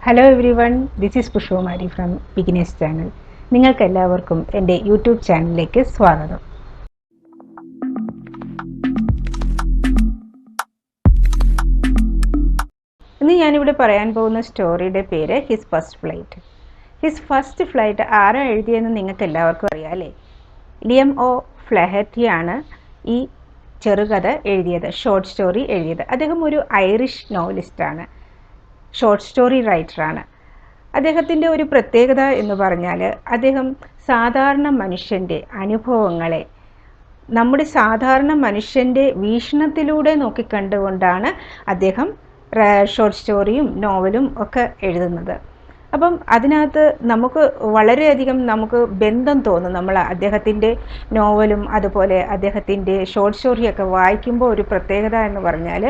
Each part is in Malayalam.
Hello everyone, this is Pushpakumari from Beginners channel. നിങ്ങൾക്കെല്ലാവർക്കും എൻ്റെ യൂട്യൂബ് ചാനലിലേക്ക് സ്വാഗതം. ഇന്ന് ഞാനിവിടെ പറയാൻ പോകുന്ന സ്റ്റോറിയുടെ പേര് his first flight. His first flight ആരാ എഴുതിയെന്ന് നിങ്ങൾക്ക് എല്ലാവർക്കും അറിയാം അല്ലേ? ലിയം ഒ ഫ്ലഹർട്ടിയാണ് ഈ ചെറുകഥ എഴുതിയത്, ഷോർട്ട് സ്റ്റോറി എഴുതിയത്. അദ്ദേഹം ഒരു ഐറിഷ് നോവലിസ്റ്റാണ്, ഷോർട്ട് സ്റ്റോറി റൈറ്ററാണ്. അദ്ദേഹത്തിൻ്റെ ഒരു പ്രത്യേകത എന്ന് പറഞ്ഞാൽ അദ്ദേഹം സാധാരണ മനുഷ്യൻ്റെ അനുഭവങ്ങളെ നമ്മുടെ സാധാരണ മനുഷ്യൻ്റെ വീക്ഷണത്തിലൂടെ നോക്കിക്കണ്ടുകൊണ്ടാണ് അദ്ദേഹം ഷോർട്ട് സ്റ്റോറിയും നോവലും ഒക്കെ എഴുതുന്നത്. അപ്പം അതിനകത്ത് നമുക്ക് വളരെയധികം ബന്ധം തോന്നും. നമ്മൾ അദ്ദേഹത്തിൻ്റെ നോവലും അതുപോലെ അദ്ദേഹത്തിൻ്റെ ഷോർട്ട് സ്റ്റോറിയൊക്കെ വായിക്കുമ്പോൾ ഒരു പ്രത്യേകത എന്ന് പറഞ്ഞാൽ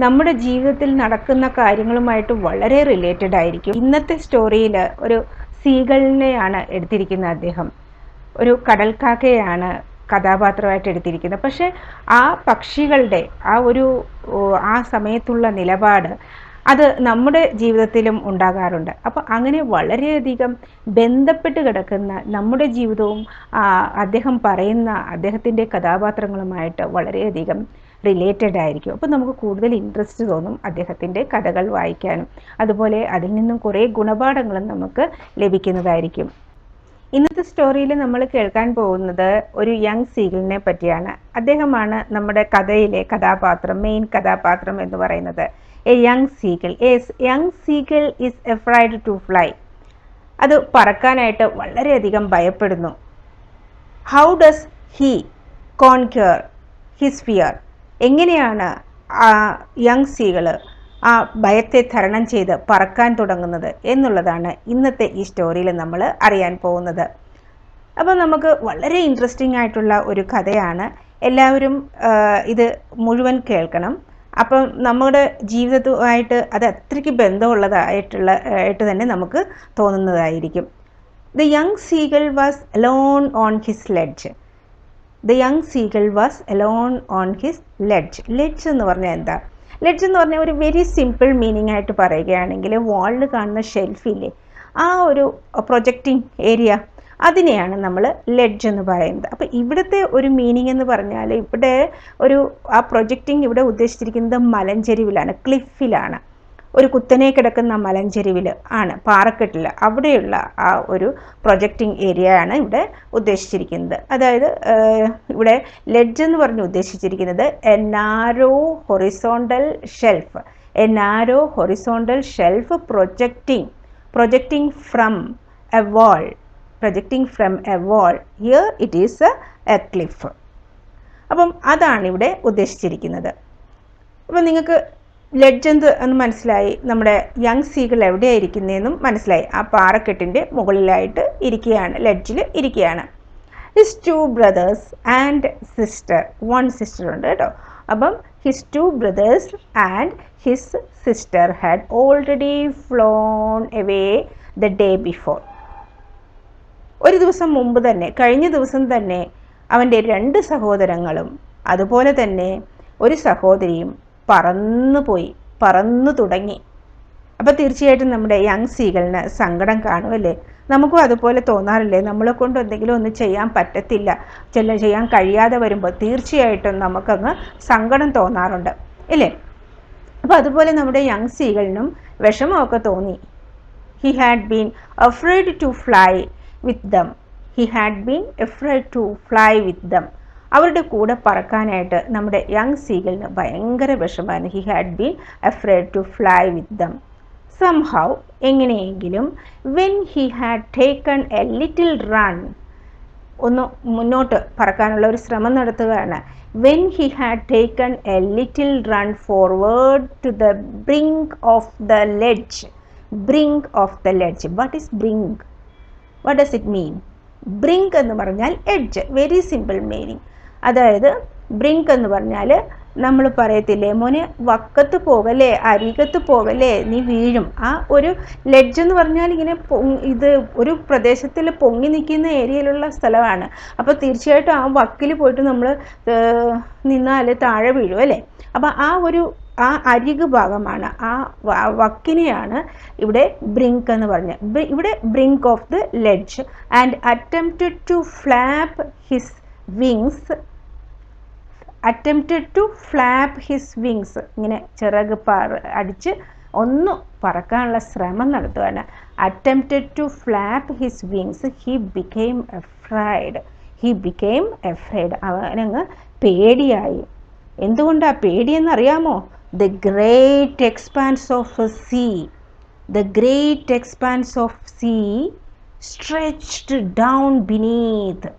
നമ്മുടെ ജീവിതത്തിൽ നടക്കുന്ന കാര്യങ്ങളുമായിട്ട് വളരെ റിലേറ്റഡ് ആയിരിക്കും. ഇന്നത്തെ സ്റ്റോറിയിൽ ഒരു സീഗളിനെയാണ് എടുത്തിരിക്കുന്നത്. അദ്ദേഹം ഒരു കടൽക്കാക്കയാണ് കഥാപാത്രമായിട്ട് എടുത്തിരിക്കുന്നത്. പക്ഷേ ആ പക്ഷികളുടെ ആ സമയത്തുള്ള നിലപാട് അത് നമ്മുടെ ജീവിതത്തിലും ഉണ്ടാകാറുണ്ട്. അപ്പോൾ അങ്ങനെ വളരെയധികം ബന്ധപ്പെട്ട് കിടക്കുന്ന നമ്മുടെ ജീവിതവും അദ്ദേഹം പറയുന്ന അദ്ദേഹത്തിൻ്റെ കഥാപാത്രങ്ങളുമായിട്ട് വളരെയധികം റിലേറ്റഡ് ആയിരിക്കും. അപ്പോൾ നമുക്ക് കൂടുതൽ ഇൻട്രസ്റ്റ് തോന്നും അദ്ദേഹത്തിൻ്റെ കഥകൾ വായിക്കാനും. അതുപോലെ അതിൽ നിന്നും കുറേ ഗുണപാഠങ്ങളും നമുക്ക് ലഭിക്കുന്നതായിരിക്കും. ഇന്നത്തെ സ്റ്റോറിയിൽ നമ്മൾ കേൾക്കാൻ പോകുന്നത് ഒരു യങ് സീഗിളിനെ പറ്റിയാണ്. അദ്ദേഹമാണ് നമ്മുടെ കഥയിലെ മെയിൻ കഥാപാത്രം എന്ന് പറയുന്നത്. A young seagull. Young seagull is afraid to fly. അത് പറക്കാനായിട്ട് വളരെയധികം ഭയപ്പെടുന്നു. How does he conquer his fear? എങ്ങനെയാണ് ആ യങ് സീഗിൾ ആ ഭയത്തെ തരണം ചെയ്ത് പറക്കാൻ തുടങ്ങുന്നത് എന്നുള്ളതാണ് ഇന്നത്തെ ഈ സ്റ്റോറിയിൽ നമ്മൾ അറിയാൻ പോകുന്നത്. അപ്പോൾ നമുക്ക് വളരെ ഇൻട്രസ്റ്റിംഗ് ആയിട്ടുള്ള ഒരു കഥയാണ്. എല്ലാവരും ഇത് മുഴുവൻ കേൾക്കണം. അപ്പം നമ്മുടെ ജീവിതവുമായിട്ട് അത് അത്രയ്ക്ക് ബന്ധമുള്ളതായിട്ട് തന്നെ നമുക്ക് തോന്നുന്നതായിരിക്കും. The young seagull was alone on his ledge. The young seagull was alone on his ledge. Ledge എന്ന് പറഞ്ഞാൽ എന്താ? ലെഡ്ജ് എന്ന് പറഞ്ഞാൽ ഒരു വെരി സിമ്പിൾ മീനിങ് ആയിട്ട് പറയുകയാണെങ്കിൽ വാളിൽ കാണുന്ന ഷെൽഫില്ലേ, ആ ഒരു പ്രൊജക്റ്റിംഗ് ഏരിയ, അതിനെയാണ് നമ്മൾ ലെഡ്ജ് എന്ന് പറയുന്നത്. അപ്പോൾ ഇവിടുത്തെ ഒരു മീനിങ് എന്ന് പറഞ്ഞാൽ ഇവിടെ ആ പ്രൊജക്റ്റിംഗ് ഇവിടെ ഉദ്ദേശിച്ചിരിക്കുന്നത് മലഞ്ചെരിവിലാണ്, ക്ലിഫിലാണ്. ഒരു കുത്തനെ കിടക്കുന്ന മലഞ്ചെരിവിൽ ആണ്, പാറക്കെട്ടിൽ, അവിടെയുള്ള ആ ഒരു പ്രൊജക്റ്റിംഗ് ഏരിയ ആണ് ഇവിടെ ഉദ്ദേശിച്ചിരിക്കുന്നത്. അതായത് ഇവിടെ ലെഡ്ജ് എന്ന് പറഞ്ഞ് ഉദ്ദേശിച്ചിരിക്കുന്നത് a narrow horizontal shelf. A narrow horizontal shelf projecting from a wall. Here it is a cliff. അപ്പം അതാണ് ഇവിടെ ഉദ്ദേശിച്ചിരിക്കുന്നത്. അപ്പം നിങ്ങൾക്ക് ലെഡ്ജ് എന്ന് മനസ്സിലായി, നമ്മുടെ യങ് സീഗിൾ എവിടെയാണ് ഇരിക്കുന്നതെന്നും മനസ്സിലായി. ആ പാറക്കെട്ടിൻ്റെ മുകളിലായിട്ട് ഇരിക്കുകയാണ്, ലെഡ്ജിൽ ഇരിക്കുകയാണ്. His 2 brothers and sister. 1 sister ഉണ്ട് കേട്ടോ. അപ്പം his 2 brothers and his sister had already flown away the day before. ഒരു ദിവസം മുമ്പ് തന്നെ, കഴിഞ്ഞ ദിവസം തന്നെ അവൻ്റെ 2 സഹോദരങ്ങളും അതുപോലെ തന്നെ ഒരു സഹോദരിയും പറന്നു തുടങ്ങി. അപ്പോൾ തീർച്ചയായിട്ടും നമ്മുടെ യങ് സീഗിളിന് സങ്കടം കാണുമല്ലേ? നമുക്കും അതുപോലെ തോന്നാറില്ലേ? നമ്മളെ കൊണ്ട് എന്തെങ്കിലും ഒന്നും ചെയ്യാൻ പറ്റത്തില്ല, ചെയ്യാൻ കഴിയാതെ വരുമ്പോൾ തീർച്ചയായിട്ടും നമുക്കങ്ങ് സങ്കടം തോന്നാറുണ്ട് ഇല്ലേ? അപ്പോൾ അതുപോലെ നമ്മുടെ യങ് സീഗിളിനും വിഷമമൊക്കെ തോന്നി. He had been afraid to fly with them. അവരുടെ കൂടെ പറക്കാനായിട്ട് നമ്മുടെ യങ് സീഗിളിന് ഭയങ്കര വിഷമമായിരുന്നു. He had been afraid to fly with them. Somehow, എങ്ങനെയെങ്കിലും, when he had taken a little run, ഒന്ന് മുന്നോട്ട് പറക്കാനുള്ള ഒരു ശ്രമം നടത്തുകയാണ്. When he had taken a little run forward to the brink of the ledge. What is brink? What does it mean? Brink എന്ന് പറഞ്ഞാൽ എഡ്ജ്. Very simple meaning. അതായത് ബ്രിങ്ക് എന്ന് പറഞ്ഞാൽ നമ്മൾ പറയത്തില്ലേ, മോനെ വക്കത്ത് പോകല്ലേ, അരികത്ത് പോകല്ലേ, നീ വീഴും. ആ ഒരു ലെഡ്ജ് എന്ന് പറഞ്ഞാൽ ഇങ്ങനെ ഇത് ഒരു പ്രദേശത്തിൽ പൊങ്ങി നിൽക്കുന്ന ഏരിയയിലുള്ള സ്ഥലമാണ്. അപ്പോൾ തീർച്ചയായിട്ടും ആ വക്കിൽ പോയിട്ട് നമ്മൾ നിന്നാൽ താഴെ വീഴും അല്ലേ? അപ്പോൾ ആ ഒരു ആ അരികു ഭാഗമാണ്, ആ വക്കിനെയാണ് ഇവിടെ ബ്രിങ്ക് എന്ന് പറഞ്ഞത്. ഇവിടെ brink of the ledge and attempted to flap his wings, attempted to flap his wings, ഇങ്ങനെ ചിറക് അടിച്ച് ഒന്ന് പറക്കാനുള്ള ശ്രമം നടത്തുകയാണ്. Attempted to flap his wings, he became afraid, he became afraid, അവനങ്ങ് പേടിയായി. എന്തുകൊണ്ടാ പേടിയെന്നറിയാമോ? The great expanse of sea, the great expanse of sea stretched down beneath,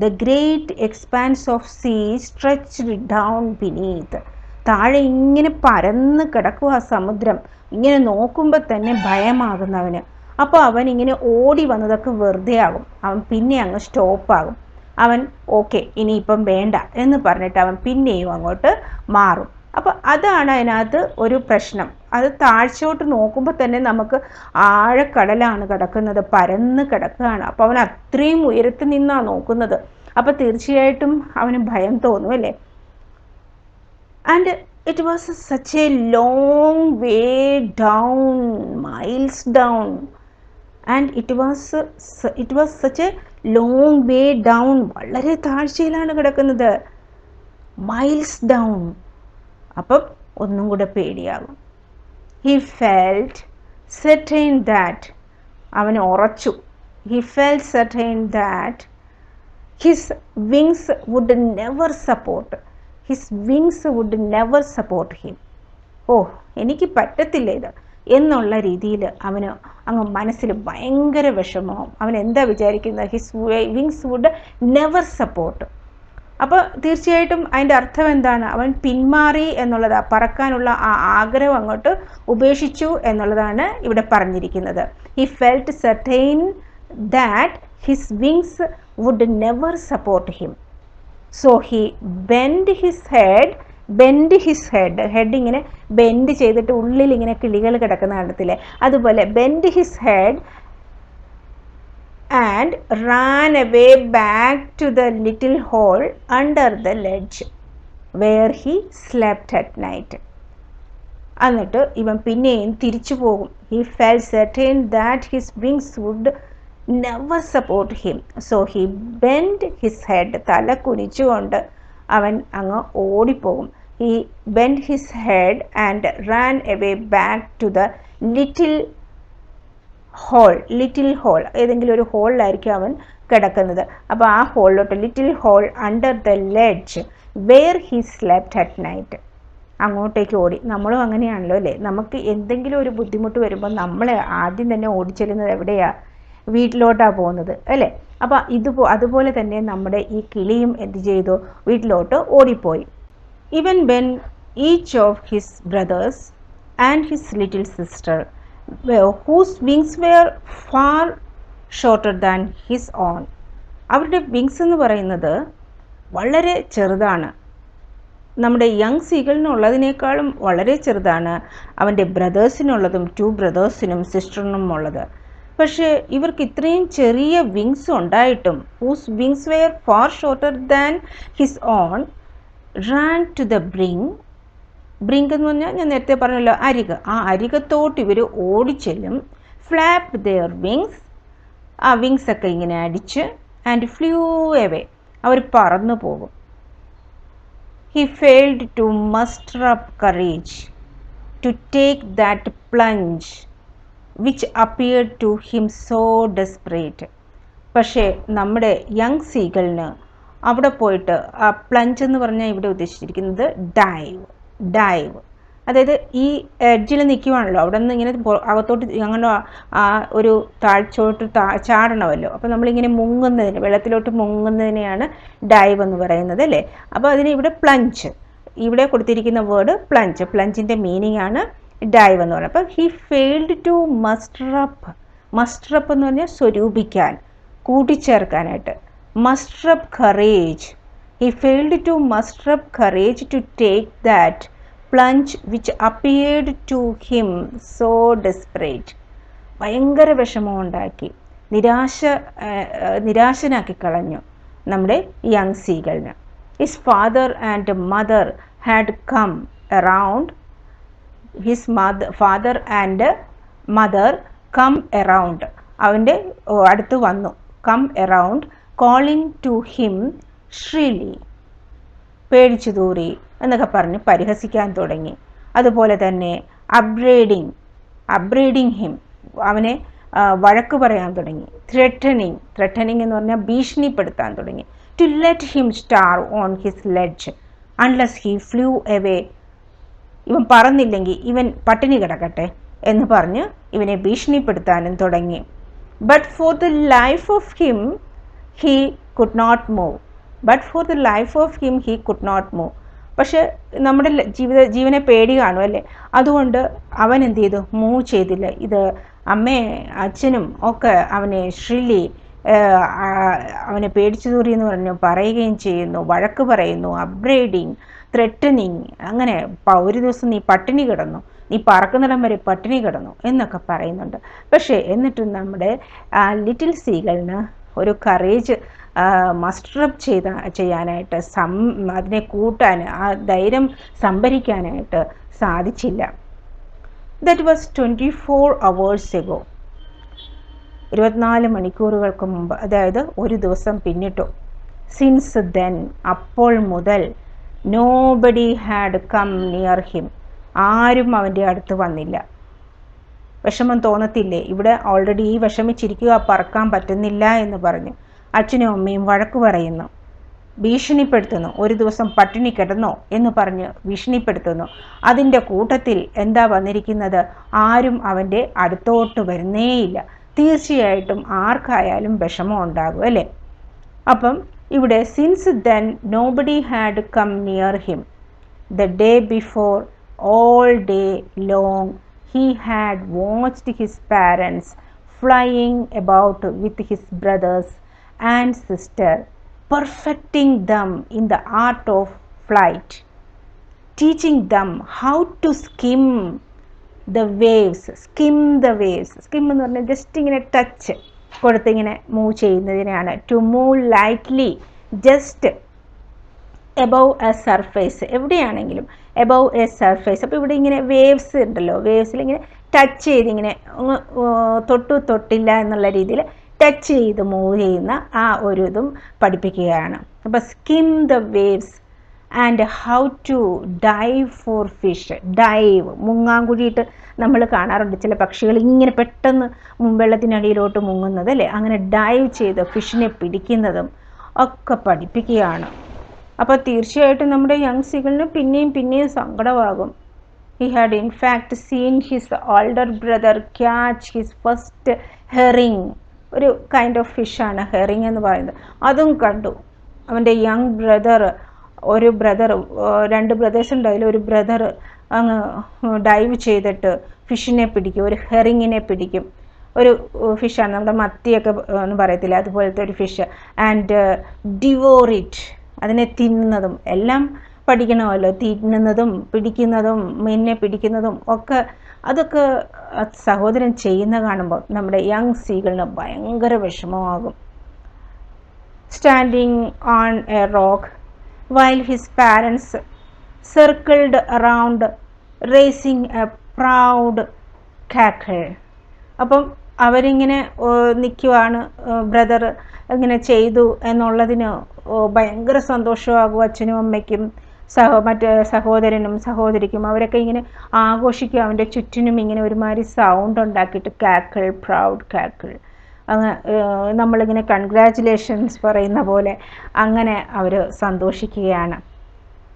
the great expanse of sea stretched down beneath. താഴെ ഇങ്ങനെ പരന്ന് കിടക്കുക സമുദ്രം. ഇങ്ങനെ നോക്കുമ്പോൾ തന്നെ ഭയമാകുന്നവന്. അപ്പോൾ അവൻ ഇങ്ങനെ ഓടി വന്നതൊക്കെ വെറുതെ ആകും. അവൻ പിന്നെ അങ്ങ് സ്റ്റോപ്പാകും. അവൻ ഓക്കെ ഇനിയിപ്പം വേണ്ട എന്ന് പറഞ്ഞിട്ട് അവൻ പിന്നെയും അങ്ങോട്ട് മാറും. അപ്പോൾ അതാണ് അതിനകത്ത് ഒരു പ്രശ്നം. അത് താഴ്ചയോട്ട് നോക്കുമ്പോൾ തന്നെ നമുക്ക് ആഴക്കടലാണ് കിടക്കുന്നത്, പരന്ന് കിടക്കുകയാണ്. അപ്പോൾ അവൻ അത്രയും ഉയരത്തിൽ നിന്നാണ് നോക്കുന്നത്. അപ്പോൾ തീർച്ചയായിട്ടും അവന് ഭയം തോന്നും അല്ലേ. And it was such A long way down, miles down, and it was such A long way down, വളരെ താഴ്ചയിലാണ് കിടക്കുന്നത്, മൈൽസ് ഡൗൺ. അപ്പം ഒന്നും കൂടെ പേടിയാകും. He felt certain that, അവൻ ഉറച്ചു, he felt certain that his wings would never support, his wings would never support him. ഓ എനിക്ക് പറ്റത്തില്ല ഇത് എന്നുള്ള രീതിയിൽ അവന് അങ്ങ് മനസ്സിൽ ഭയങ്കര വിഷമവും. അവൻ എന്താ വിചാരിക്കുന്നത്? His wings would never support. അപ്പോൾ തീർച്ചയായിട്ടും അതിൻ്റെ അർത്ഥം എന്താണ്? അവൻ പിന്മാറി എന്നുള്ളതാണ്, പറക്കാനുള്ള ആ ആഗ്രഹം അങ്ങോട്ട് ഉപേക്ഷിച്ചു എന്നുള്ളതാണ് ഇവിടെ പറഞ്ഞിരിക്കുന്നത്. He felt certain that his wings would never support him. So he bend his head, head ഇങ്ങനെ ബെൻഡ് ചെയ്തിട്ട് ഉള്ളിൽ ഇങ്ങനെ കിളികൾ കിടക്കുന്ന കണ്ടത്തില്ലേ, അതുപോലെ bend his head and ran away back to the little hole under the ledge where he slept at night. എന്നിട്ട് ഇവൻ പിന്നെയും തിരിച്ചു പോകും. He felt certain that his wings would never support him. So he bent his head, തല കുനിച്ചുകൊണ്ട് അവൻ അങ്ങ് ഓടിപ്പോകും. He bent his head and ran away back to the little hole, ഏതെങ്കിലും ഒരു ഹോളിലായിരിക്കും അവൻ കിടക്കുന്നത്. അപ്പോൾ ആ ഹോളിലോട്ട്, little hole under the ledge where he slept at night, അങ്ങോട്ടേക്ക് ഓടി. നമ്മളും അങ്ങനെയാണല്ലോ അല്ലേ. നമുക്ക് എന്തെങ്കിലും ഒരു ബുദ്ധിമുട്ട് വരുമ്പോൾ നമ്മൾ ആദ്യം തന്നെ ഓടിച്ചെല്ലുന്നത് എവിടെയാണ്? വീട്ടിലോട്ടാണ് പോകുന്നത് അല്ലേ. അപ്പോൾ അതുപോലെ തന്നെ നമ്മുടെ ഈ കിളിയും എന്ത് ചെയ്തു? വീട്ടിലോട്ട് ഓടിപ്പോയി. Even when each of his brothers and his little sister whose wings were far shorter than his own. അവരുടെ വിങ്സ് എന്ന് പറയുന്നത് വളരെ ചെറുതാണ്, നമ്മുടെ യങ് സീഗളിനുള്ളതിനേക്കാളും വളരെ ചെറുതാണ് അവൻ്റെ ബ്രദേഴ്സിനുള്ളതും 2 ബ്രദേഴ്സിനും സിസ്റ്ററിനും ഉള്ളത്. പക്ഷേ ഇവർക്ക് ഇത്രയും ചെറിയ വിങ്സ് ഉണ്ടായിട്ടും, whose wings were far shorter than his own, ran to the brink എന്ന് പറഞ്ഞാൽ ഞാൻ നേരത്തെ പറഞ്ഞല്ലോ അരിക്, ആ അരികത്തോട്ട് ഇവർ ഓടിച്ചെല്ലും. ഫ്ലാപ്പ് ദെയർ വിങ്സ്, ആ വിങ്സ് ഒക്കെ ഇങ്ങനെ അടിച്ച്, ആൻഡ് ഫ്ലൂ എവേ, അവർ പറന്നു പോകും. He failed to muster up courage to take that plunge which appeared to him so desperate. പക്ഷേ നമ്മുടെ യങ് സീഗളിന് അവിടെ പോയിട്ട് ആ പ്ലഞ്ച് എന്ന് പറഞ്ഞാൽ ഇവിടെ ഉദ്ദേശിച്ചിരിക്കുന്നത് ഡൈവ്, അതായത് ഈ എഡ്ജിൽ നിൽക്കുവാണല്ലോ, അവിടെ നിന്ന് ഇങ്ങനെ അകത്തോട്ട് അങ്ങനെ ആ ഒരു താഴ്ചോട്ട് ചാടണമല്ലോ. അപ്പോൾ നമ്മളിങ്ങനെ മുങ്ങുന്നതിന്, വെള്ളത്തിലോട്ട് മുങ്ങുന്നതിനെയാണ് ഡൈവ് എന്ന് പറയുന്നത് അല്ലേ. അപ്പോൾ അതിന് ഇവിടെ പ്ലഞ്ച്, ഇവിടെ കൊടുത്തിരിക്കുന്ന വേർഡ് പ്ലഞ്ച്, പ്ലഞ്ചിൻ്റെ മീനിങ് ആണ് ഡൈവ് എന്ന് പറയുന്നത്. അപ്പോൾ he failed to muster up എന്ന് പറഞ്ഞാൽ സ്വരൂപിക്കാൻ, കൂട്ടിച്ചേർക്കാനായിട്ട്. Muster up courage, he failed to muster up courage to take that plunge which appeared to him so desperate. ഭയങ്കര വിഷമമുണ്ടാക്കി, നിരാശനാക്കി കളഞ്ഞു നമ്മുടെ യങ് സീഗളിന്. His father and mother had come around his father and mother come around, അവൻ്റെ അടുത്ത് വന്നു. Come around calling to him shrilly, പേടിച്ചു തൂറി എന്നൊക്കെ പറഞ്ഞ് പരിഹസിക്കാൻ തുടങ്ങി. അതുപോലെ തന്നെ അബ്രേഡിങ് ഹിം, അവനെ വഴക്ക് പറയാൻ തുടങ്ങി. ത്രെറ്റനിങ് എന്ന് പറഞ്ഞാൽ ഭീഷണിപ്പെടുത്താൻ തുടങ്ങി. To let him starve on his ledge unless he flew away, ഇവൻ പറന്നില്ലെങ്കിൽ ഇവൻ പട്ടിണി കിടക്കട്ടെ എന്ന് പറഞ്ഞ് ഇവനെ ഭീഷണിപ്പെടുത്താനും തുടങ്ങി. But for the life of him he could not move. പക്ഷെ നമ്മുടെ ജീവനെ പേടി കാണും അല്ലേ, അതുകൊണ്ട് അവൻ എന്ത് ചെയ്തു? മൂവ് ചെയ്തില്ല. ഇത് അമ്മേ അച്ഛനും ഒക്കെ അവനെ അവനെ പേടിച്ചു തൂറി എന്ന് പറഞ്ഞു പറയുകയും ചെയ്യുന്നു, വഴക്ക് പറയുന്നു, അപ്ഗ്രേഡിങ്, ത്രെറ്റനിങ്, അങ്ങനെ ഒരു ദിവസം നീ പട്ടിണി കിടന്നു, നീ പറക്കുന്നിടം വരെ പട്ടിണി കിടന്നു എന്നൊക്കെ പറയുന്നുണ്ട്. പക്ഷേ എന്നിട്ടും നമ്മുടെ ലിറ്റിൽ സീഗളിന് ഒരു കറേജ് മസ്റ്ററപ്പ് ചെയ്യാനായിട്ട് അതിനെ കൂട്ടാൻ, ആ ധൈര്യം സംഭരിക്കാനായിട്ട് സാധിച്ചില്ല. That was 24 hours ago. 24 മണിക്കൂറുകൾക്ക് മുമ്പ്, അതായത് ഒരു ദിവസം പിന്നിട്ടു. സിൻസ് ദെൻ, അപ്പോൾ മുതൽ, nobody had come near him, ആരും അവൻ്റെ അടുത്ത് വന്നില്ല. വിഷമം തോന്നത്തില്ലേ? ഇവിടെ ഓൾറെഡി വിഷമിച്ചിരിക്കുക, പറക്കാൻ പറ്റുന്നില്ല എന്ന് പറഞ്ഞു. അച്ഛനും അമ്മയും വഴക്ക് പറയുന്നു, ഭീഷണിപ്പെടുത്തുന്നു. ഒരു ദിവസം പട്ടിണി കിടന്നോ എന്ന് പറഞ്ഞ് ഭീഷണിപ്പെടുത്തുന്നു. അതിൻ്റെ കൂട്ടത്തിൽ എന്താ വന്നിരിക്കുന്നത്? ആരും അവൻ്റെ അടുത്തോട്ട് വരുന്നേയില്ല. തീർച്ചയായിട്ടും ആർക്കായാലും വിഷമം ഉണ്ടാകും അല്ലേ? അപ്പം ഇവിടെ since then nobody had come near him. The day before, all day long, he had watched his parents flying about with his brothers and sister, perfecting them in the art of flight, teaching them how to skim the waves. Skim എന്ന് പറഞ്ഞാൽ ജസ്റ്റ് ഇങ്ങനെ ടച്ച് കൊടുത്ത് ഇങ്ങനെ മൂവ് ചെയ്യുന്നതിനാണ്. To move lightly just above a surface, എവിടെയാണെങ്കിലും എബവ് എ സർഫേസ്. അപ്പോൾ ഇവിടെ ഇങ്ങനെ വേവ്സ് ഉണ്ടല്ലോ, വേവ്സിൽ ഇങ്ങനെ ടച്ച് ചെയ്ത് ഇങ്ങനെ തൊട്ടില്ല എന്നുള്ള രീതിയിൽ ടച്ച് ചെയ്ത് മൂവ് ചെയ്യുന്ന ആ ഒരു ഇതും പഠിപ്പിക്കുകയാണ്. അപ്പോൾ skim the waves and how to dive for fish. Dive, മുങ്ങാങ്കുഴിയിട്ട് നമ്മൾ കാണാറുണ്ട് ചില പക്ഷികൾ ഇങ്ങനെ പെട്ടെന്ന് വെള്ളത്തിനടിയിലോട്ട് മുങ്ങുന്നത് അല്ലേ, അങ്ങനെ ഡൈവ് ചെയ്ത് ഫിഷിനെ പിടിക്കുന്നതും ഒക്കെ പഠിപ്പിക്കുകയാണ്. അപ്പോൾ തീർച്ചയായിട്ടും നമ്മുടെ യങ് സീഗളിന് പിന്നെയും സങ്കടമാകും. He had in fact seen his older brother catch his first herring. ഒരു കൈൻഡ് ഓഫ് ഫിഷാണ് ഹെറിങ് എന്ന് പറയുന്നത്. അതും കണ്ടു. അവൻ്റെ യങ് ബ്രദർ, രണ്ട് ബ്രദേഴ്സ് ഉണ്ടായാലും ഒരു ബ്രദർ അങ്ങ് ഡൈവ് ചെയ്തിട്ട് ഫിഷിനെ പിടിക്കും, ഒരു ഹെറിങ്ങിനെ പിടിക്കും. ഒരു ഫിഷാണ്, നമ്മുടെ മത്തിയൊക്കെ എന്ന് പറയത്തില്ല, അതുപോലത്തെ ഒരു ഫിഷ്. ആൻഡ് ഡിവോർ ഇറ്റ്, അതിനെ തിന്നുന്നതും എല്ലാം പഠിക്കണമല്ലോ. തിന്നുന്നതും പിടിക്കുന്നതും മീനിനെ പിടിക്കുന്നതും ഒക്കെ, അതൊക്കെ സഹോദരൻ ചെയ്യുന്ന കാണുമ്പോൾ നമ്മുടെ യങ് സീഗളിന് ഭയങ്കര വിഷമമാകും. Standing on a rock while his parents circled around raising a proud cackle. അപ്പം അവരിങ്ങനെ നിൽക്കുവാണ്, ബ്രദർ ഇങ്ങനെ ചെയ്തു എന്നുള്ളതിന് ഭയങ്കര സന്തോഷമാകും അച്ഛനും അമ്മയ്ക്കും മറ്റേ സഹോദരനും സഹോദരിക്കും. അവരൊക്കെ ഇങ്ങനെ ആഘോഷിക്കും. അവൻ്റെ ചുറ്റിനും ഇങ്ങനെ ഒരുമാതിരി സൗണ്ട് ഉണ്ടാക്കിയിട്ട് കാക്കിൾ, പ്രൗഡ് കാക്കിൾ, നമ്മളിങ്ങനെ കൺഗ്രാറ്റുലേഷൻസ് പറയുന്ന പോലെ അങ്ങനെ അവർ സന്തോഷിക്കുകയാണ്.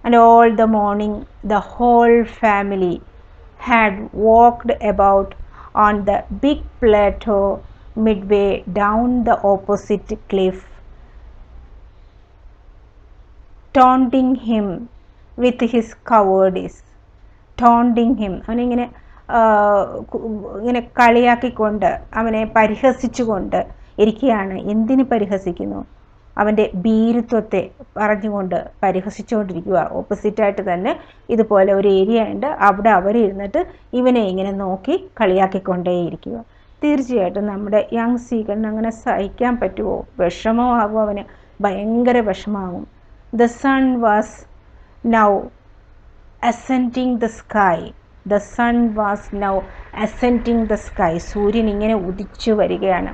And all the morning the whole family had walked about on the big plateau midway down the opposite cliff, taunting him with his cowardice. taunting him, അവനിങ്ങനെ ഇങ്ങനെ കളിയാക്കിക്കൊണ്ട് അവനെ പരിഹസിച്ചുകൊണ്ട് ഇരിക്കുകയാണ്. എന്തിന് പരിഹസിക്കുന്നു? അവൻ്റെ ഭീരുത്വത്തെ പറഞ്ഞുകൊണ്ട് പരിഹസിച്ചുകൊണ്ടിരിക്കുക. ഓപ്പോസിറ്റായിട്ട് തന്നെ ഇതുപോലെ ഒരു ഏരിയ ഉണ്ട്, അവിടെ അവരിരുന്നിട്ട് ഇവനെ ഇങ്ങനെ നോക്കി കളിയാക്കിക്കൊണ്ടേയിരിക്കുക. തീർച്ചയായിട്ടും നമ്മുടെ യങ് സീഗളിന് അങ്ങനെ സഹിക്കാൻ പറ്റുമോ? വിഷമമാകും, അവന് ഭയങ്കര വിഷമമാകും. The sun was now ascending the sky. The sun was now ascending the sky. സൂര്യൻ ഇങ്ങനെ ഉദിച്ചു വരികയാണ്.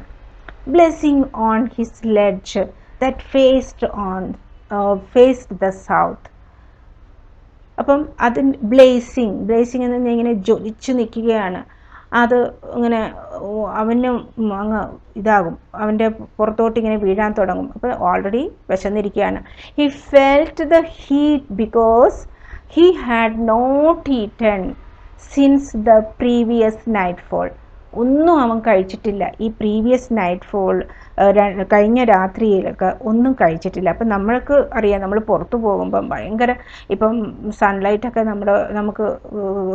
Blazing on his ledge that faced the south. അപ്പം അത് ബ്ലേസിങ് എന്ന് പറഞ്ഞാൽ ഇങ്ങനെ ജ്വലിച്ചു നിൽക്കുകയാണ്. അത് ഇങ്ങനെ അവന് അങ്ങ് ഇതാകും, അവൻ്റെ പുറത്തോട്ട് ഇങ്ങനെ വീഴാൻ തുടങ്ങും. അപ്പോൾ ഓൾറെഡി വിശന്നിരിക്കുകയാണ്. He felt the heat because he had not eaten since the previous nightfall. ഒന്നും അവൻ കഴിച്ചിട്ടില്ല. ഈ പ്രീവിയസ് നൈറ്റ് ഫോൾ, കഴിഞ്ഞ രാത്രിയിലൊക്കെ ഒന്നും കഴിച്ചിട്ടില്ല. അപ്പം നമ്മൾക്ക് അറിയാം, നമ്മൾ പുറത്തു പോകുമ്പം ഭയങ്കര ഇപ്പം സൺലൈറ്റൊക്കെ നമുക്ക്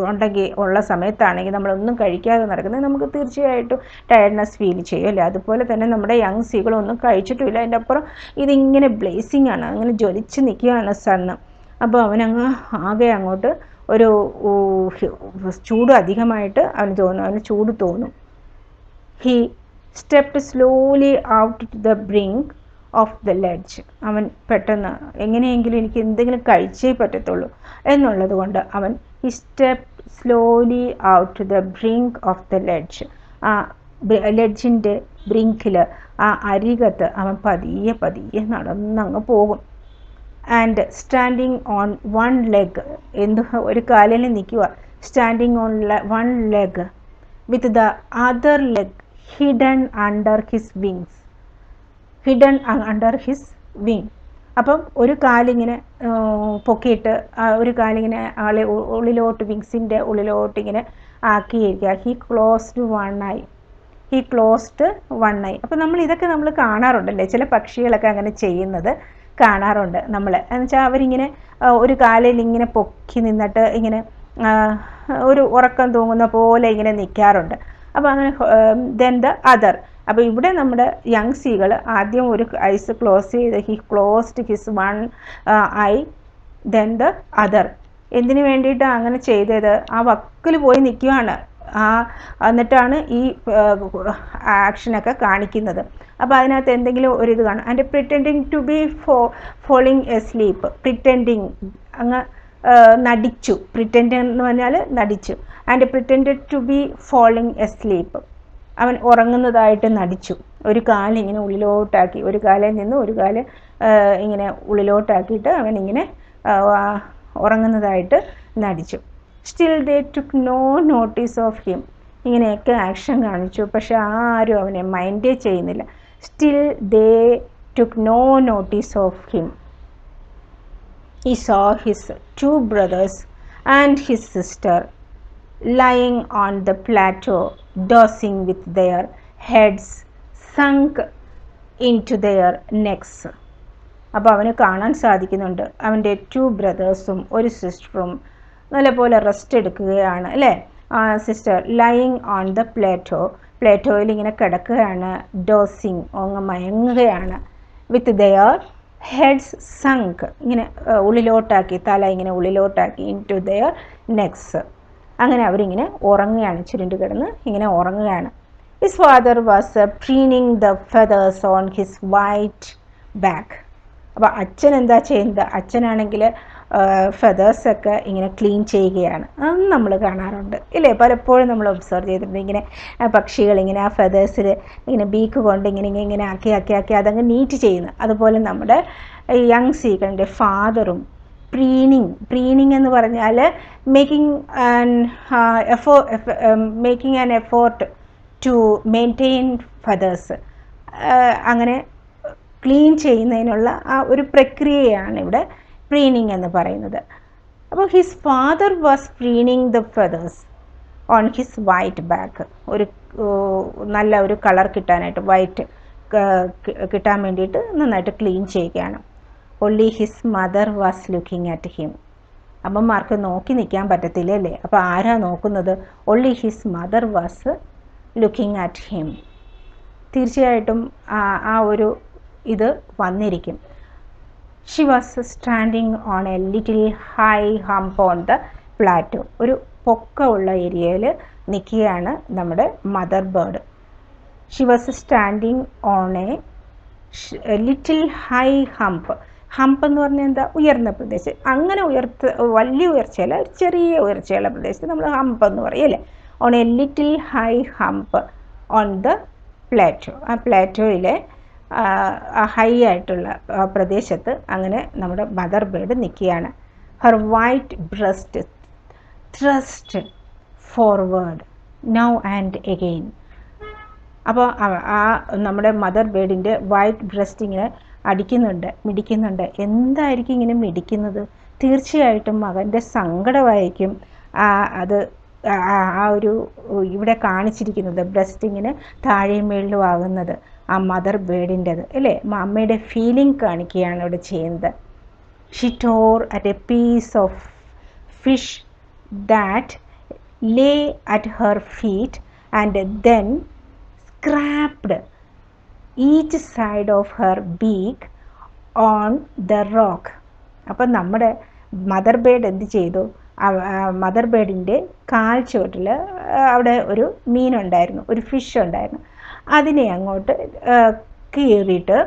ഉണ്ടെങ്കിൽ ഉള്ള സമയത്താണെങ്കിൽ നമ്മളൊന്നും കഴിക്കാതെ നടക്കുന്നത് നമുക്ക് തീർച്ചയായിട്ടും ടയർഡ്നെസ് ഫീൽ ചെയ്യും അല്ലേ. അതുപോലെ തന്നെ നമ്മുടെ യങ് സീകളൊന്നും കഴിച്ചിട്ടില്ല. അതിൻ്റെ അപ്പുറം ഇതിങ്ങനെ ബ്ലേസിങ് ആണ്, അങ്ങനെ ജ്വലിച്ച് നിൽക്കുകയാണ് സണ്ണ്. അപ്പോൾ അവനങ്ങ് ആകെ അങ്ങോട്ട് ഒരു ചൂട് അധികമായിട്ട് അവന് ചൂട് തോന്നും. He stepped slowly out to the brink of the ledge. അവൻ പെട്ടെന്ന് എങ്ങനെയെങ്കിലും എനിക്ക് എന്തെങ്കിലും കഴിച്ചേ പറ്റത്തുള്ളൂ എന്നുള്ളത് കൊണ്ട് അവൻ he stepped slowly out to the brink of the ledge. ആ ലെഡ്ജിൻ്റെ ബ്രിങ്കിൽ, ആ അരികത്ത് അവൻ പതിയെ പതിയെ നടന്നങ്ങ് പോകും. And standing on one leg, ഒരു കാലിൽ നിൽക്കുക. Standing on one leg with the other leg hidden under his wings. അപ്പം ഒരു കാലിങ്ങനെ പൊക്കിയിട്ട് ഒരു കാലിങ്ങനെ ആളെ ഉള്ളിലോട്ട്, വിങ്സിൻ്റെ ഉള്ളിലോട്ട് ഇങ്ങനെ ആക്കിയിരിക്കുക. He closed one eye. അപ്പം ഇതൊക്കെ നമ്മൾ കാണാറുണ്ടല്ലേ, ചില പക്ഷികളൊക്കെ അങ്ങനെ ചെയ്യുന്നത് കാണാറുണ്ട് നമ്മൾ. എന്നുവെച്ചാൽ അവരിങ്ങനെ ഒരു കാലിൽ ഇങ്ങനെ പൊക്കി നിന്നിട്ട് ഇങ്ങനെ ഒരു ഉറക്കം തൂങ്ങുന്ന പോലെ ഇങ്ങനെ നിൽക്കാറുണ്ട്. അപ്പോൾ അങ്ങനെ ദെൻ ദ അതർ. അപ്പോൾ ഇവിടെ നമ്മുടെ യങ് സീകൾ ആദ്യം ഒരു ഐസ് ക്ലോസ് ചെയ്ത് he closed his one I then the other. എന്തിനു വേണ്ടിയിട്ടാണ് അങ്ങനെ ചെയ്തത്? ആ വക്കിൽ പോയി നിൽക്കുകയാണ്. എന്നിട്ടാണ് ഈ ആക്ഷനൊക്കെ കാണിക്കുന്നത്. അപ്പോൾ അതിനകത്ത് എന്തെങ്കിലും ഒരിത് കാണും. And pretending to be falling asleep. Pretending അങ്ങ് നടിച്ചു. പ്രിറ്റൻഡ് എന്ന് പറഞ്ഞാൽ നടിച്ചു. And pretended to be falling asleep. അവൻ ഉറങ്ങുന്നതായിട്ട് നടിച്ചു. ഒരു കാലിങ്ങനെ ഉള്ളിലോട്ടാക്കി, ഒരു കാലിൽ നിന്ന് ഒരു കാല് ഇങ്ങനെ ഉള്ളിലോട്ടാക്കിയിട്ട് അവൻ ഇങ്ങനെ ഉറങ്ങുന്നതായിട്ട് നടിച്ചു. Still they took no notice of him. ഇങ്ങനെയൊക്കെ ആക്ഷൻ കാണിച്ചു, പക്ഷെ ആരും അവനെ മൈൻഡേ ചെയ്യുന്നില്ല. Still they took no notice of him. He saw his two brothers and his sister lying on the plateau, dozing with their heads sunk into their necks. അപ്പോൾ അവന് കാണാൻ സാധിക്കുന്നുണ്ട് അവൻ്റെ 2 ബ്രദേഴ്സും ഒരു സിസ്റ്ററും നല്ലപോലെ റെസ്റ്റ് എടുക്കുകയാണ് അല്ലേ. സിസ്റ്റർ ലൈയിങ് ഓൺ ദ പ്ലേറ്റോയിൽ ഇങ്ങനെ കിടക്കുകയാണ്. ഡോസിങ് അങ്ങ് മയങ്ങുകയാണ്. വിത്ത് ദെയർ ഹെഡ്സ് സങ്ക്, ഇങ്ങനെ ഉള്ളിലോട്ടാക്കി, തല ഇങ്ങനെ ഉള്ളിലോട്ടാക്കി, ഇൻ ടു ദെയർ നെക്സ്. അങ്ങനെ അവരിങ്ങനെ ഉറങ്ങുകയാണ്, ചുരുണ്ട് കിടന്ന് ഇങ്ങനെ ഉറങ്ങുകയാണ്. His father was preening the feathers on his white back. അപ്പോൾ അച്ഛൻ എന്താ ചെയ്യുന്നത്? അച്ഛനാണെങ്കിൽ ഫെതേഴ്സൊക്കെ ഇങ്ങനെ ക്ലീൻ ചെയ്യുകയാണ്. അത് നമ്മൾ കാണാറുണ്ട് ഇല്ലേ, പലപ്പോഴും നമ്മൾ ഒബ്സർവ് ചെയ്തിട്ടുണ്ട്. ഇങ്ങനെ പക്ഷികളിങ്ങനെ ആ ഫെതേഴ്സിൽ ഇങ്ങനെ ബീക്ക് കൊണ്ട് ഇങ്ങനെ ആക്കി അതങ്ങ് നീറ്റ് ചെയ്യുന്നു. അതുപോലെ നമ്മുടെ യങ് സീകളിൻ്റെ ഫാദറും പ്രീനിങ് എന്ന് പറഞ്ഞാൽ making an effort to maintain feathers. അങ്ങനെ ക്ലീൻ ചെയ്യുന്നതിനുള്ള ആ ഒരു പ്രക്രിയയാണ് ഇവിടെ preening എന്ന് പറയുന്നത്. അപ്പോൾ his father was preening the feathers on his white back. ഒരു നല്ല ഒരു കളർ കിട്ടാനായിട്ട്, വൈറ്റ് കിട്ടാൻ വേണ്ടിയിട്ട് നന്നായിട്ട് ക്ലീൻ ചെയ്യുകയാണ്. only his mother was looking at him. അമ്മമാർക്ക് നോക്കി നിൽക്കാൻ പറ്റത്തില്ല അല്ലേ. അപ്പോൾ ആരാ നോക്കുന്നത്? only his mother was looking at him. തീർച്ചയായിട്ടും ആ ഒരു ഇത് വന്നിരിക്കും. She was standing on a little high hump on the plateau. ഒരു പൊക്കമുള്ള ഏരിയയിൽ നിൽക്കുകയാണ് നമ്മുടെ mother bird. She was standing on a little high hump. Hump എന്ന് പറഞ്ഞാൽ എന്താ, ഉയർന്ന പ്രദേശം. അങ്ങനെ വലിയ ഉയർച്ചയല്ല, ഒരു ചെറിയ ഉയർച്ചയുള്ള പ്രദേശത്ത് നമ്മൾ ഹംപ് എന്ന് പറയും അല്ലേ. On A little high hump on the Plato, ആ പ്ലാറ്റോയിലെ ഹൈ ആയിട്ടുള്ള പ്രദേശത്ത് അങ്ങനെ നമ്മുടെ മദർ ബേർഡ് നിൽക്കുകയാണ്. Her white breast thrust forward now and again. അപ്പോൾ ആ നമ്മുടെ മദർ ബേർഡിൻ്റെ വൈറ്റ് ബ്രസ്റ്റ് ഇങ്ങനെ അടിക്കുന്നുണ്ട്, മിടിക്കുന്നുണ്ട്. എന്തായിരിക്കും ഇങ്ങനെ മിടിക്കുന്നത്? തീർച്ചയായിട്ടും മകൻ്റെ സങ്കടമായിരിക്കും. അത് ആ ഒരു ഇവിടെ കാണിച്ചിരിക്കുന്നത് ബ്രസ്റ്റ് ഇങ്ങനെ താഴെയും മേളിലും ആകുന്നത് ആ മദർ ബേർഡിൻ്റെത് അല്ലേ, അമ്മയുടെ ഫീലിംഗ് കാണിക്കുകയാണ് ഇവിടെ ചെയ്യുന്നത്. She tore at a piece of fish that lay at her feet and then scraped each side of her beak on the rock. അപ്പം നമ്മുടെ മദർ ബേർഡ് എന്ത് ചെയ്തു? മദർ ബേർഡിൻ്റെ കാൽ ചുവട്ടിൽ അവിടെ ഒരു മീനുണ്ടായിരുന്നു, ഒരു ഫിഷ് ഉണ്ടായിരുന്നു. അതിനെ അങ്ങോട്ട് കീറിയിട്ട്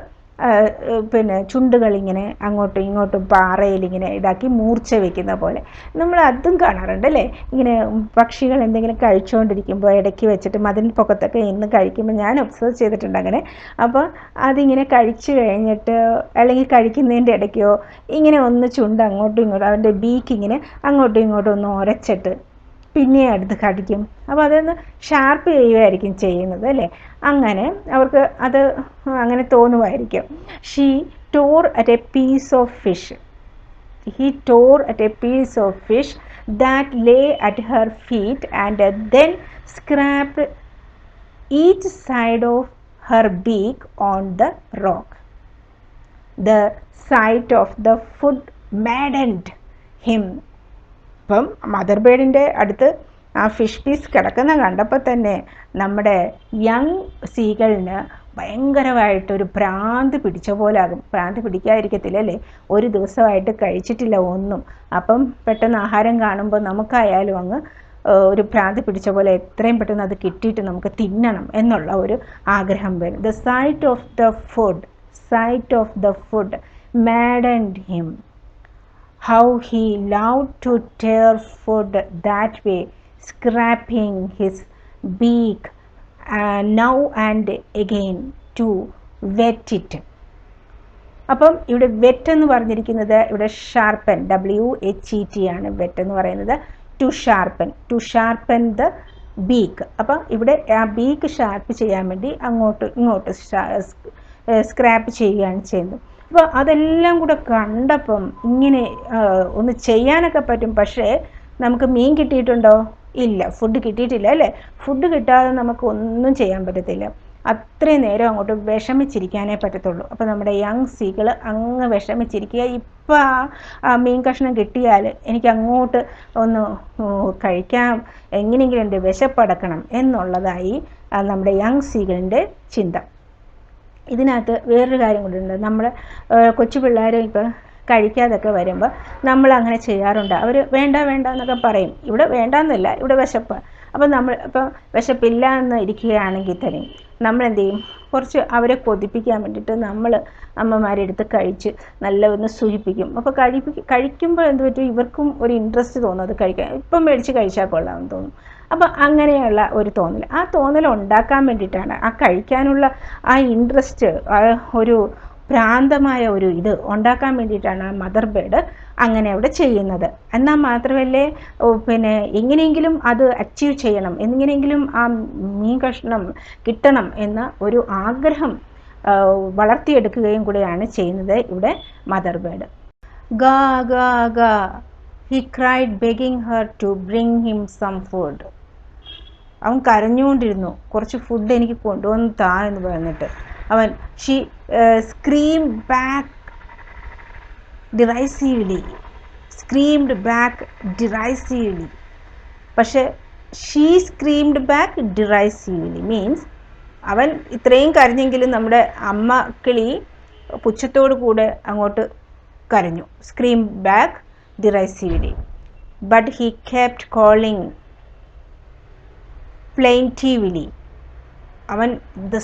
പിന്നെ ചുണ്ടുകളിങ്ങനെ അങ്ങോട്ടും ഇങ്ങോട്ടും പാറയിലിങ്ങനെ ഇതാക്കി മൂർച്ച വയ്ക്കുന്ന പോലെ നമ്മൾ അതും കാണാറുണ്ട് അല്ലേ. ഇങ്ങനെ പക്ഷികൾ എന്തെങ്കിലും കഴിച്ചുകൊണ്ടിരിക്കുമ്പോൾ ഇടയ്ക്ക് വെച്ചിട്ട് മതിൽ പൊക്കത്തൊക്കെ ഇന്ന് കഴിക്കുമ്പോൾ ഞാൻ ഒബ്സർവ് ചെയ്തിട്ടുണ്ട് അങ്ങനെ. അപ്പോൾ അതിങ്ങനെ കഴിച്ചു കഴിഞ്ഞിട്ട് അല്ലെങ്കിൽ കഴിക്കുന്നതിൻ്റെ ഇടയ്ക്കോ ഇങ്ങനെ ഒന്ന് ചുണ്ട് അങ്ങോട്ടും ഇങ്ങോട്ടും അവൻ്റെ ബീക്ക് ഇങ്ങനെ അങ്ങോട്ടും ഇങ്ങോട്ടും ഒന്ന് ഉരച്ചിട്ട് പിന്നെ അടുത്ത് കടിക്കും. അപ്പോൾ അതൊന്ന് ഷാർപ്പ് ചെയ്യുമായിരിക്കും ചെയ്യുന്നത് അല്ലേ. അങ്ങനെ അവർക്ക് അത് അങ്ങനെ തോന്നുമായിരിക്കും. She tore at a piece of fish, he tore at a piece of fish that lay at her feet and then scraped each side of her beak on the rock. The sight of the food maddened him. അപ്പം മദർ ബേർഡിൻ്റെ അടുത്ത് ആ ഫിഷ് പീസ് കിടക്കുന്ന കണ്ടപ്പോൾ തന്നെ നമ്മുടെ യങ് സീകളിന് ഭയങ്കരമായിട്ടൊരു ഭ്രാന്ത് പിടിച്ച പോലെ ആകും. ഭ്രാന്ത് പിടിക്കാതിരിക്കത്തില്ല അല്ലേ, ഒരു ദിവസമായിട്ട് കഴിച്ചിട്ടില്ല ഒന്നും. അപ്പം പെട്ടെന്ന് ആഹാരം കാണുമ്പോൾ നമുക്കായാലും അങ്ങ് ഒരു ഭ്രാന്ത് പിടിച്ച പോലെ എത്രയും പെട്ടെന്ന് അത് കിട്ടിയിട്ട് നമുക്ക് തിന്നണം എന്നുള്ള ഒരു ആഗ്രഹം വരും. The sight of the food maddened him. How he loved to tear food that way, scraping his beak now and again to wet it. അപ്പം ഇവിടെ വെറ്റ് എന്ന് പറഞ്ഞിരിക്കുന്നത് ഇവിടെ ഷാർപ്പൻ, WHET ആണ് വെറ്റ് എന്ന് പറയുന്നത്. To sharpen the beak. അപ്പം ഇവിടെ ആ ബീക്ക് ഷാർപ്പ് ചെയ്യാൻ വേണ്ടി അങ്ങോട്ട് ഇങ്ങോട്ട് സ്ക്രാപ്പ് ചെയ്യുകയാണ് ചെയ്യുന്നത്. അപ്പോൾ അതെല്ലാം കൂടെ കണ്ടപ്പം ഇങ്ങനെ ഒന്ന് ചെയ്യാനൊക്കെ പറ്റും. പക്ഷേ നമുക്ക് മീൻ കിട്ടിയിട്ടുണ്ടോ? ഇല്ല. ഫുഡ് കിട്ടിയിട്ടില്ല അല്ലേ. ഫുഡ് കിട്ടാതെ നമുക്ക് ഒന്നും ചെയ്യാൻ പറ്റത്തില്ല. അത്രയും നേരം അങ്ങോട്ട് വിഷമിച്ചിരിക്കാനേ പറ്റത്തുള്ളൂ. അപ്പോൾ നമ്മുടെ യങ് സീകൾ അങ്ങ് വിഷമിച്ചിരിക്കുക. ഇപ്പം ആ മീൻ കഷ്ണം കിട്ടിയാൽ എനിക്ക് അങ്ങോട്ട് ഒന്ന് കഴിക്കാം, എങ്ങനെയെങ്കിലും എൻ്റെ വിശപ്പടക്കണം എന്നുള്ളതായി നമ്മുടെ യങ് സീകളിൻ്റെ ചിന്ത. ഇതിനകത്ത് വേറൊരു കാര്യം കൂടിയുണ്ട്. നമ്മൾ കൊച്ചു പിള്ളേർ ഇപ്പോൾ കഴിക്കാതൊക്കെ വരുമ്പോൾ നമ്മൾ അങ്ങനെ ചെയ്യാറുണ്ട്. അവർ വേണ്ട എന്നൊക്കെ പറയും. ഇവിടെ വേണ്ടെന്നല്ല, ഇവിടെ വിശപ്പ്. അപ്പം നമ്മൾ ഇപ്പോൾ വിശപ്പില്ല എന്ന് ഇരിക്കുകയാണെങ്കിൽ തന്നെ നമ്മൾ എന്ത് ചെയ്യും? കുറച്ച് അവരെ കൊതിപ്പിക്കാൻ വേണ്ടിയിട്ട് നമ്മൾ അമ്മമാരെടുത്ത് കഴിച്ച് നല്ല ഒന്ന് സൂചിപ്പിക്കും. അപ്പോൾ കഴിക്കുമ്പോൾ എന്ത് പറ്റും? ഇവർക്കും ഒരു ഇൻട്രസ്റ്റ് തോന്നും അത് കഴിക്കാൻ. ഇപ്പം മേടിച്ച് കഴിച്ചാൽ കൊള്ളാമെന്ന് തോന്നും. അപ്പോൾ അങ്ങനെയുള്ള ഒരു തോന്നൽ, ആ തോന്നൽ ഉണ്ടാക്കാൻ വേണ്ടിയിട്ടാണ്, ആ കഴിക്കാനുള്ള ആ ഇൻട്രസ്റ്റ്, ഒരു ഭ്രാന്തമായ ഒരു ഇത് ഉണ്ടാക്കാൻ വേണ്ടിയിട്ടാണ് ആ മദർ ബേർഡ് അങ്ങനെ അവിടെ ചെയ്യുന്നത്. എന്നാൽ മാത്രമല്ലേ പിന്നെ എങ്ങനെയെങ്കിലും അത് അച്ചീവ് ചെയ്യണം, എങ്ങനെയെങ്കിലും ആ മീൻ കഷ്ണം കിട്ടണം എന്ന ഒരു ആഗ്രഹം വളർത്തിയെടുക്കുകയും കൂടെയാണ് ചെയ്യുന്നത് ഇവിടെ മദർ ബേർഡ്. ഗാ ഗാ ഗാ he cried, begging her to bring him some food. അവൻ കരഞ്ഞുകൊണ്ടിരുന്നു, കുറച്ച് ഫുഡ് എനിക്ക് കൊണ്ടുവന്ന് താ എന്ന് പറഞ്ഞിട്ട്. അവൻ ഷീ screamed back derisively. പക്ഷെ she screamed back derisively means അവൻ ഇത്രയും കരഞ്ഞെങ്കിലും നമ്മുടെ അമ്മ കിളി പുച്ഛത്തോടു കൂടെ അങ്ങോട്ട് കരഞ്ഞു. screamed back derisively, but he kept calling plaintively. അവൻ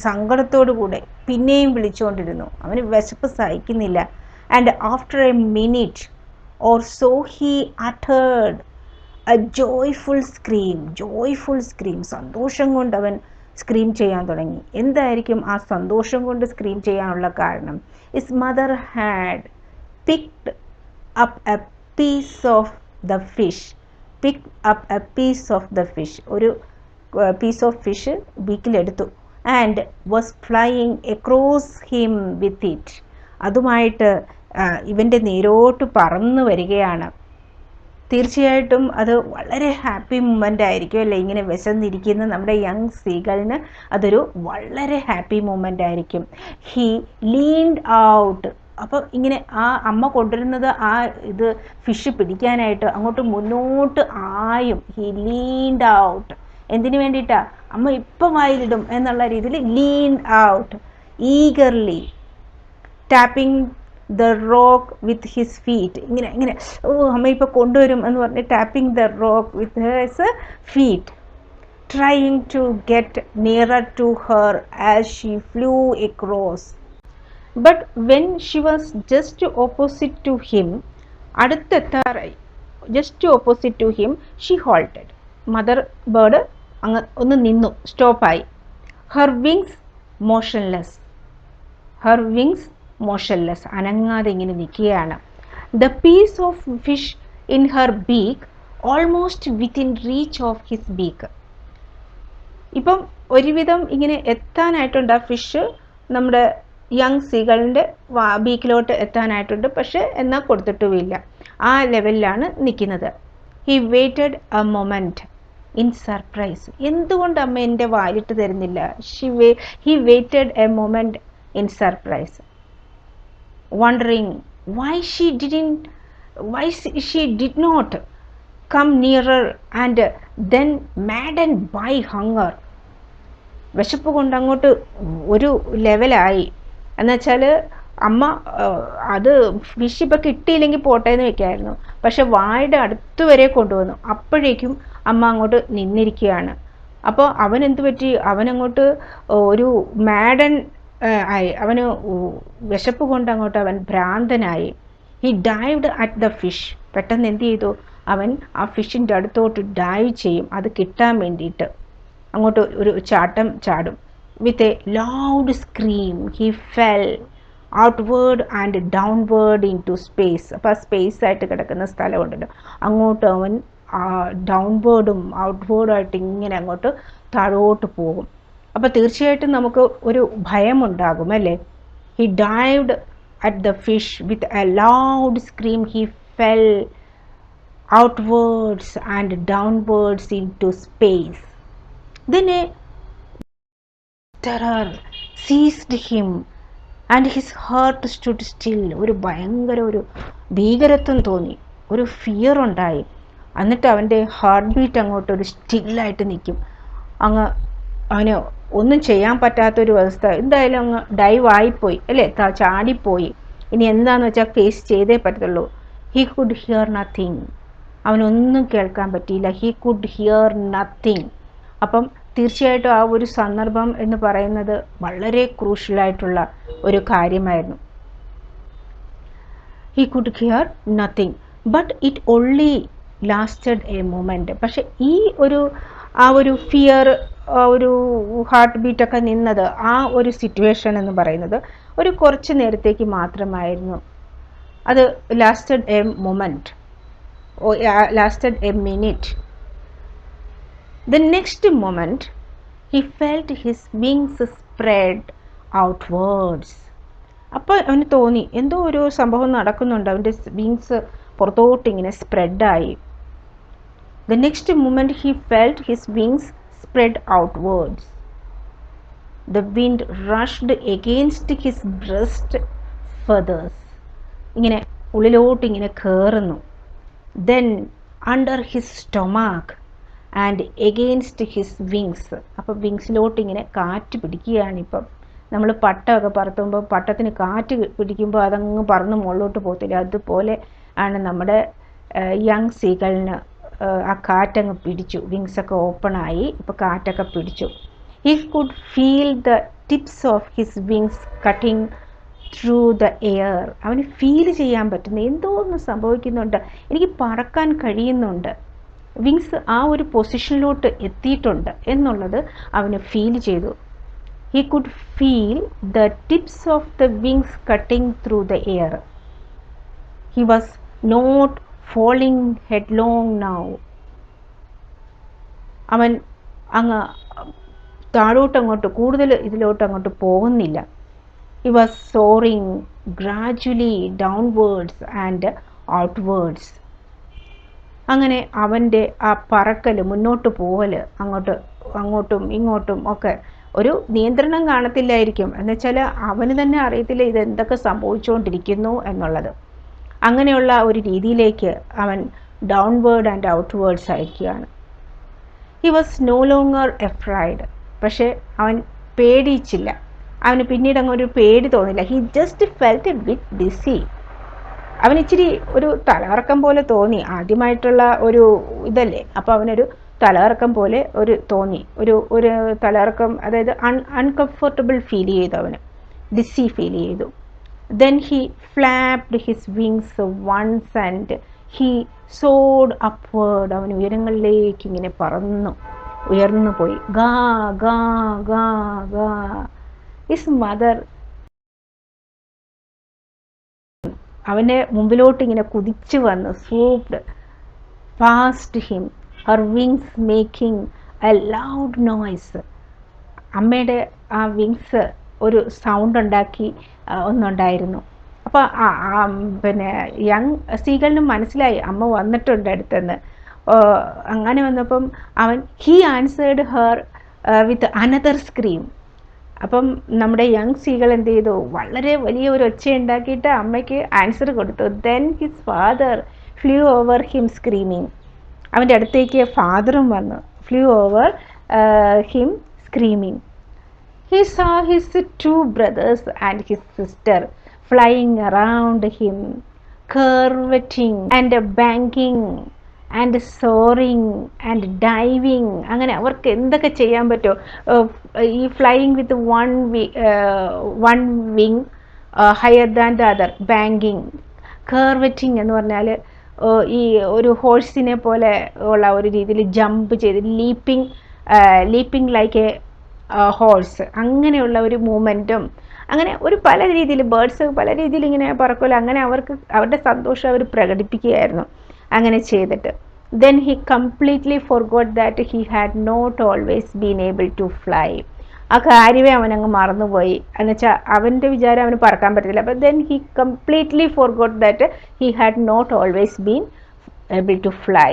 സങ്കടത്തോടു കൂടെ പിന്നെയും വിളിച്ചുകൊണ്ടിരുന്നു. അവന് വിശപ്പ് സഹിക്കുന്നില്ല. and after a minute or so he uttered a joyful scream. സന്തോഷം കൊണ്ട് അവൻ സ്ക്രീം ചെയ്യാൻ തുടങ്ങി. എന്തായിരിക്കും ആ സന്തോഷം കൊണ്ട് സ്ക്രീം ചെയ്യാനുള്ള കാരണം? His mother had picked up a piece of the fish, ഒരു പീസ് ഓഫ് ഫിഷ് ബീക്കിലെടുത്തു, and was flying across him with it. അതുമായിട്ട് ഇവൻ്റെ നേരോട്ട് പറന്നു വരികയാണ്. തീർച്ചയായിട്ടും അത് വളരെ ഹാപ്പി മൊമെൻ്റ് ആയിരിക്കും അല്ലേ? ഇങ്ങനെ വിശന്നിരിക്കുന്ന നമ്മുടെ യങ് സീഗളിന് അതൊരു വളരെ ഹാപ്പി മൊമെൻ്റ് ആയിരിക്കും. He leaned out. അപ്പോൾ ഇങ്ങനെ ആ അമ്മ കൊണ്ടുവരുന്നത് ആ ഇത് ഫിഷ് പിടിക്കാനായിട്ട് അങ്ങോട്ട് മുന്നോട്ട് ആയും. He leaned out. എന്തിനു വേണ്ടിയിട്ടാ? അമ്മ ഇപ്പം വായിലിടും എന്നുള്ള രീതിയിൽ leaned out eagerly, tapping the rock with his feet. ഇങ്ങനെ ഓ അമ്മ ഇപ്പോൾ കൊണ്ടുവരും എന്ന് പറഞ്ഞ് tapping the rock with his feet, trying to get nearer to her as she flew across. But when she was just opposite to him, അടുത്തെത്താറായി, just opposite to him, she halted. Mother bird അങ്ങ് ഒന്ന് നിന്നു, സ്റ്റോപ്പായി. ഹെർ വിങ്സ് മോഷൻലെസ്, അനങ്ങാതെ ഇങ്ങനെ നിൽക്കുകയാണ്. The piece of fish in her beak almost within reach of his beak. ഇപ്പം ഒരുവിധം ഇങ്ങനെ എത്താനായിട്ടുണ്ട് ആ ഫിഷ് നമ്മുടെ യങ് സീകളിൻ്റെ ബീക്കിലോട്ട് എത്താനായിട്ടുണ്ട്. പക്ഷെ എന്നാൽ കൊടുത്തിട്ടുമില്ല, ആ ലെവലിലാണ് നിൽക്കുന്നത്. He weighted A moment in surprise. എന്തുകൊണ്ട് അമ്മ എൻ്റെ വായിലിട്ട് തരുന്നില്ല? He weighted A moment in surprise, wondering why she did not come nearer, and then maddened by hunger. വിശപ്പ് കൊണ്ട് അങ്ങോട്ട് ഒരു ലെവലായി. എന്നുവെച്ചാൽ അമ്മ അത് ഫിഷ് ഇപ്പം കിട്ടിയില്ലെങ്കിൽ പോട്ടേന്ന് വെക്കായിരുന്നു, പക്ഷെ വായുടെ അടുത്ത് വരെ കൊണ്ടുവന്നു. അപ്പോഴേക്കും അമ്മ അങ്ങോട്ട് നിന്നിരിക്കുകയാണ്. അപ്പോൾ അവൻ എന്ത് പറ്റി? അവനങ്ങോട്ട് ഒരു മാഡൻ ആയി. അവന് വിശപ്പ് കൊണ്ട് അങ്ങോട്ട് അവൻ ഭ്രാന്തനായി. He dived at the fish. പെട്ടെന്ന് എന്ത് ചെയ്തു? അവൻ ആ ഫിഷിൻ്റെ അടുത്തോട്ട് ഡൈവ് ചെയ്യും, അത് കിട്ടാൻ വേണ്ടിയിട്ട് അങ്ങോട്ട് ഒരു ചാടും. With a loud scream he fell outward and downward into space. അപ്പോൾ ആ സ്പേസ് ആയിട്ട് കിടക്കുന്ന സ്ഥലമുണ്ടല്ലോ, അങ്ങോട്ട് അവൻ ഡൗൺവേർഡും ഔട്ട്വേർഡുമായിട്ട് ഇങ്ങനെ അങ്ങോട്ട് താഴോട്ട് പോകും. അപ്പോൾ തീർച്ചയായിട്ടും നമുക്ക് ഒരു ഭയമുണ്ടാകും അല്ലേ? He dived at the fish with a loud scream he fell outwards and downwards into space. Then a terror seized him and his heart stood still. ഒരു ഭയങ്കര ഒരു ഭീകരത്വം തോന്നി, ഒരു ഫിയർ ഉണ്ടായി. എന്നിട്ട് അവൻ്റെ ഹാർട്ട് ബീറ്റ് അങ്ങോട്ട് ഒരു സ്റ്റില്ലായിട്ട് നിൽക്കും. അവന് ഒന്നും ചെയ്യാൻ പറ്റാത്തൊരു അവസ്ഥ. എന്തായാലും അങ്ങ് ഡൈവ് ആയിപ്പോയി അല്ലേ, ചാടിപ്പോയി. ഇനി എന്താണെന്ന് വെച്ചാൽ ഫേസ് ചെയ്തേ പറ്റത്തുള്ളൂ. He could here nothing. അവനൊന്നും കേൾക്കാൻ പറ്റിയില്ല. He could here nothing. അപ്പം തീർച്ചയായിട്ടും ആ ഒരു സന്ദർഭം എന്ന് പറയുന്നത് വളരെ ക്രൂഷ്യലായിട്ടുള്ള ഒരു കാര്യമായിരുന്നു. He could here nothing but it only lasted A moment. പക്ഷെ ഈ ആ ഒരു ഫിയർ, ആ ഒരു ഹാർട്ട് ബീറ്റൊക്കെ നിന്നത്, ആ ഒരു സിറ്റുവേഷൻ എന്ന് പറയുന്നത് ഒരു കുറച്ച് നേരത്തേക്ക് മാത്രമായിരുന്നു. അത് lasted A moment, lasted a minute. The next moment he felt his wings spread outwards. അപ്പോൾ അവന് തോന്നി എന്തോ ഒരു സംഭവം നടക്കുന്നുണ്ട്, അവൻ്റെ വിങ്സ് പുറത്തോട്ട് ഇങ്ങനെ സ്പ്രെഡായി. The next moment he felt his wings spread outwards. The wind rushed against his breast feathers. ഇങ്ങനെ ഉള്ളിലോട്ട് ഇങ്ങനെ കയറുന്നു. Then under his stomach and against his wings. അപ്പോൾ വിങ്സിലോട്ട് ഇങ്ങനെ കാറ്റ് പിടിക്കുകയാണ്. ഇപ്പം നമ്മൾ പട്ടമൊക്കെ പറത്തുമ്പോൾ പട്ടത്തിന് കാറ്റ് പിടിക്കുമ്പോൾ അതങ്ങ് പറന്ന് മുകളിലോട്ട് പോകത്തില്ല, അതുപോലെ ആണ് നമ്മുടെ യങ് സീകളിന് ആ കാറ്റങ്ങ് പിടിച്ചു. വിങ്സൊക്കെ ഓപ്പണായി, ഇപ്പോൾ കാറ്റൊക്കെ പിടിച്ചു. He could feel the tips of his wings cutting through the air. അവന് ഫീൽ ചെയ്യാൻ പറ്റുന്നു, എന്തോ ഒന്ന് സംഭവിക്കുന്നുണ്ട്, എനിക്ക് പറക്കാൻ കഴിയുന്നുണ്ട്, വിങ്സ് ആ ഒരു പൊസിഷനിലോട്ട് എത്തിയിട്ടുണ്ട് എന്നുള്ളത് അവന് ഫീൽ ചെയ്തു. He could feel the tips of the wings cutting through the air. He was not falling headlong now. അവൻ അങ്ങ് താഴോട്ടങ്ങോട്ട് കൂടുതൽ ഇതിലോട്ടങ്ങോട്ട് പോകുന്നില്ല. He was soaring gradually downwards and outwards. അങ്ങനെ അവൻ്റെ ആ പറക്കൽ, മുന്നോട്ട് പോകൽ, അങ്ങോട്ടും ഇങ്ങോട്ടും ഒക്കെ ഒരു നിയന്ത്രണം കാണത്തില്ലായിരിക്കും. എന്നുവെച്ചാൽ അവന് തന്നെ അറിയത്തില്ല ഇതെന്തൊക്കെ സംഭവിച്ചുകൊണ്ടിരിക്കുന്നു എന്നുള്ളത്. അങ്ങനെയുള്ള ഒരു രീതിയിലേക്ക് അവൻ ഡൗൺവേർഡ് ആൻഡ് ഔട്ട്വേർഡ്സ് ആയിരിക്കുകയാണ്. He was no longer afraid. പക്ഷേ അവൻ പേടിച്ചില്ല. അവന് പിന്നീട് അങ്ങൊരു പേടി തോന്നില്ല. He just felt a bit dizzy. അവന് ഇച്ചിരി ഒരു തലകറക്കം പോലെ തോന്നി. ആദ്യമായിട്ടുള്ള ഒരു ഇതല്ലേ, അപ്പോൾ അവനൊരു തലകറക്കം പോലെ ഒരു തോന്നി, ഒരു തലകറക്കം, അതായത് അൺകംഫർട്ടബിൾ ഫീൽ ചെയ്തു, അവന് ഡിസി ഫീൽ ചെയ്തു. Then he flapped his wings once and he soared upward. അവൻ ഉയരങ്ങളിലേക്ക് ഇങ്ങനെ ഉയർന്നു പോയി. ഗാ ഗാ ഗാ ഗാ. ഹിസ് മദർ അവൻ്റെ മുമ്പിലോട്ട് ഇങ്ങനെ കുതിച്ചു വന്ന് swooped past him, her wings making a loud noise. അമ്മയുടെ ആ വിങ്സ് ഒരു സൗണ്ട് ഉണ്ടാക്കി ഒന്നുണ്ടായിരുന്നു. അപ്പോൾ പിന്നെ യങ് സീഗളിനും മനസ്സിലായി അമ്മ വന്നിട്ടുണ്ട് അടുത്തെന്ന്. അങ്ങനെ വന്നപ്പം he answered Har with another scream. അപ്പം നമ്മുടെ യങ് സീകൾ എന്ത് ചെയ്തു, വളരെ വലിയ ഒരു ഒച്ച ഉണ്ടാക്കിയിട്ട് അമ്മയ്ക്ക് ആൻസർ കൊടുത്തു. Then his father flu over him screaming. അവൻ്റെ അടുത്തേക്ക് ഫാദറും വന്നു, flu over him screaming. He saw his two brothers and his sister flying around him, curveting and banking and soaring and diving. അങ്ങനെ അവർക്ക് എന്തൊക്കെ ചെയ്യാൻ പറ്റുമോ, ഈ flying with one wing higher than the other, banking, curveting എന്ന് പറഞ്ഞാൽ ഈ ഒരു ഹോഴ്സിനെ പോലെ ഉള്ള ഒരു രീതിയിൽ ജമ്പ് ചെയ്ത് ലീപ്പിംഗ് ലൈക്ക് എ ഹോഴ്സ്, അങ്ങനെയുള്ള ഒരു മൂമെൻറ്റും, അങ്ങനെ ഒരു പല രീതിയിൽ ബേർഡ്സ് പല രീതിയിൽ ഇങ്ങനെ പറക്കുമല്ലോ, അങ്ങനെ അവരുടെ സന്തോഷം അവർ പ്രകടിപ്പിക്കുകയായിരുന്നു അങ്ങനെ ചെയ്തിട്ട്. Then he completely forgot that he had not always been able to fly. ആ കാര്യമേ അവനങ്ങ് മറന്നുപോയി. എന്നുവെച്ചാൽ അവൻ്റെ വിചാരം അവന് പറക്കാൻ പറ്റത്തില്ല. അപ്പം then he completely forgot that he had not always been able to fly.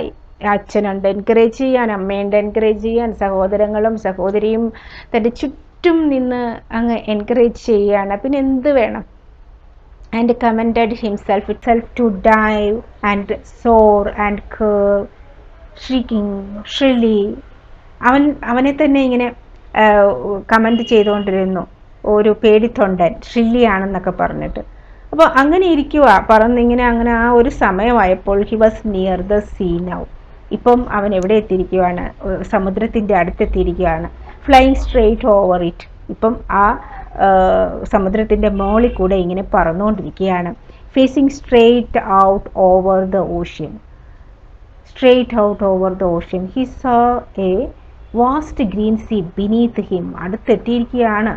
അച്ഛനുണ്ട് എൻകറേജ് ചെയ്യാൻ, അമ്മയുണ്ട് എൻകറേജ് ചെയ്യാൻ, സഹോദരങ്ങളും സഹോദരിയും തൻ്റെ ചുറ്റും നിന്ന് അങ്ങ് എൻകറേജ് ചെയ്യുകയാണ്. പിന്നെ എന്ത് വേണം? And commended himself to dive and soar and curve, shrieking shrilly. അവനെ തന്നെ ഇങ്ങനെ കമൻറ്റ് ചെയ്തുകൊണ്ടിരുന്നു, ഒരു പേടിത്തൊണ്ടൻ, ഷ്രില്ലി ആണെന്നൊക്കെ പറഞ്ഞിട്ട്. അപ്പോൾ അങ്ങനെ ഇരിക്കുക പറന്നിങ്ങനെ. അങ്ങനെ ആ ഒരു സമയമായപ്പോൾ he was near the sea now. ഇപ്പം അവൻ എവിടെ എത്തിയിരിക്കുകയാണ്? സമുദ്രത്തിൻ്റെ അടുത്തെത്തിയിരിക്കുകയാണ്. Flying straight over it. ഇപ്പം ആ സമുദ്രത്തിൻ്റെ മോളിൽ കൂടെ ഇങ്ങനെ പറന്നുകൊണ്ടിരിക്കുകയാണ്. Facing straight out over the ocean. He saw a vast green sea beneath him. അടുത്തെത്തിയിരിക്കുകയാണ്.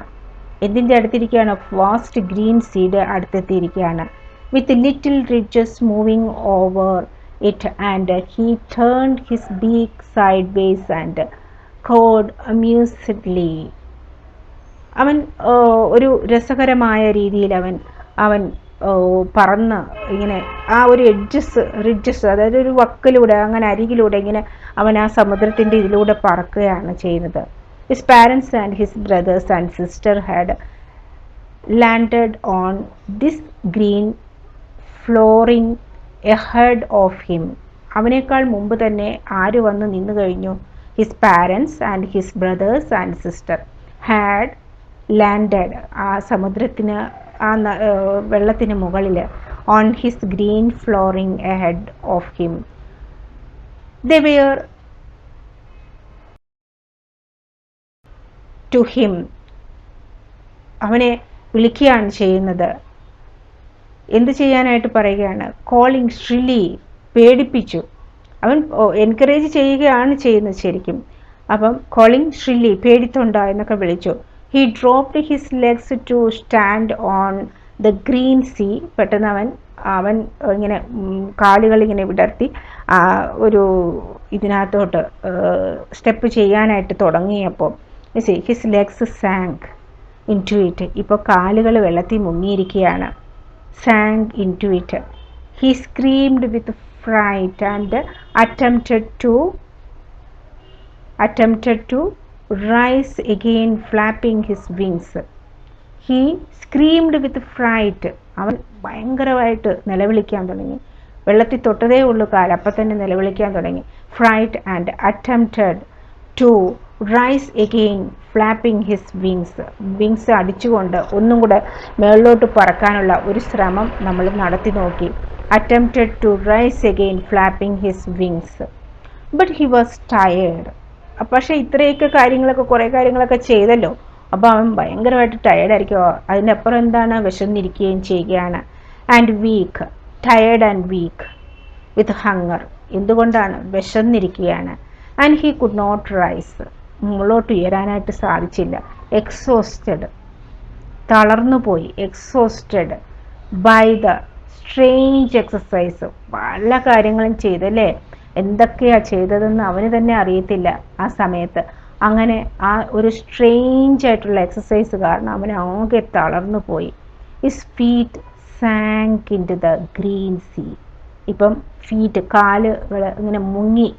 എന്തിൻ്റെ അടുത്തിരിക്കുകയാണ്? വാസ്റ്റ് ഗ്രീൻ സീയുടെ അടുത്തെത്തിയിരിക്കുകയാണ്. With little ridges moving over it and he turned his beak sideways and cawed amusedly. അവൻ ഒരു രസകരമായ രീതിയിൽ അവൻ പറന്ന് ഇങ്ങനെ ആ ഒരു റിഡ്ജസ്, അതായത് ഒരു വക്കിലൂടെ, അങ്ങനെ അരികിലൂടെ ഇങ്ങനെ അവൻ ആ സമുദ്രത്തിൻ്റെ ഇതിലൂടെ പറക്കുകയാണ് ചെയ്യുന്നത്. His parents and his brothers and sister had landed on this green flooring ahead of him. അവനേക്കാൾ മുമ്പ് തന്നെ ആര് വന്ന് നിന്നു കഴിഞ്ഞു? His parents and his brothers and sister had landed, ആ സമുദ്രത്തിന്, ആ വെള്ളത്തിന് മുകളിൽ, on his green flooring ahead of him. They were to him. അവനെ വിളിക്കുകയാണ് ചെയ്യുന്നത്. എന്ത് ചെയ്യാനായിട്ട് പറയുകയാണ്? കോളിംഗ് ഷ്രില്ലി, പേടിപ്പിച്ചു. അവൻ എൻകറേജ് ചെയ്യുകയാണ് ചെയ്യുന്നത് ശരിക്കും. അപ്പം കോളിംഗ് ഷ്രില്ലി, പേടിത്തൊണ്ട എന്നൊക്കെ വിളിച്ചു. He dropped his legs to stand on the green sea. പെട്ടെന്ന് അവൻ ഇങ്ങനെ കാലുകൾ ഇങ്ങനെ വിടർത്തി ഒരു ഇതിനകത്തോട്ട് സ്റ്റെപ്പ് ചെയ്യാനായിട്ട് തുടങ്ങിയപ്പോൾ his legs sank into it. ഇപ്പോൾ കാലുകൾ വെള്ളത്തിൽ മുങ്ങിയിരിക്കുകയാണ്. sank into it. He screamed with fright and attempted to rise again, flapping his wings. He screamed with fright. അവൻ ഭയങ്കരമായിട്ട് നിലവിളിക്കാൻ തുടങ്ങി. വെള്ളത്തിൽ തൊട്ടതേ ഉള്ളൂ കാൽ, അപ്പം തന്നെ നിലവിളിക്കാൻ തുടങ്ങി. Fright and attempted to rise again, flapping his wings. Wings അടിച്ചുകൊണ്ട് ഒന്നും കൂടെ മേളിലോട്ട് പറക്കാനുള്ള ഒരു ശ്രമം നമ്മൾ നടത്തി നോക്കി. Attempted to rise again, flapping his wings. But he was tired. പക്ഷേ ഇത്രയൊക്കെ കാര്യങ്ങളൊക്കെ കുറേ കാര്യങ്ങളൊക്കെ ചെയ്തല്ലോ, അപ്പോൾ അവൻ ഭയങ്കരമായിട്ട് ടയേർഡായിരിക്കുമോ. അതിനപ്പുറം എന്താണ്, വിശന്നിരിക്കുകയും ചെയ്യുകയാണ്. And weak, tired and weak with hunger. എന്തുകൊണ്ടാണ്? വിശന്നിരിക്കുകയാണ്. And he could not rise. മുകളിലോട്ട് ഉയരാനായിട്ട് സാധിച്ചില്ല. എക്സോസ്റ്റഡ്, തളർന്നു പോയി. Exhausted by the strange exercise. പല കാര്യങ്ങളും ചെയ്തല്ലേ, എന്തൊക്കെയാണ് ചെയ്തതെന്ന് അവന് തന്നെ അറിയത്തില്ല ആ സമയത്ത്. അങ്ങനെ ആ ഒരു സ്ട്രേഞ്ച് ആയിട്ടുള്ള എക്സസൈസ് കാരണം അവൻ ആകെ തളർന്നു പോയി. His feet sank into the green sea. ഇപ്പം ഫീറ്റ്, കാലുകൾ ഇങ്ങനെ മുങ്ങി.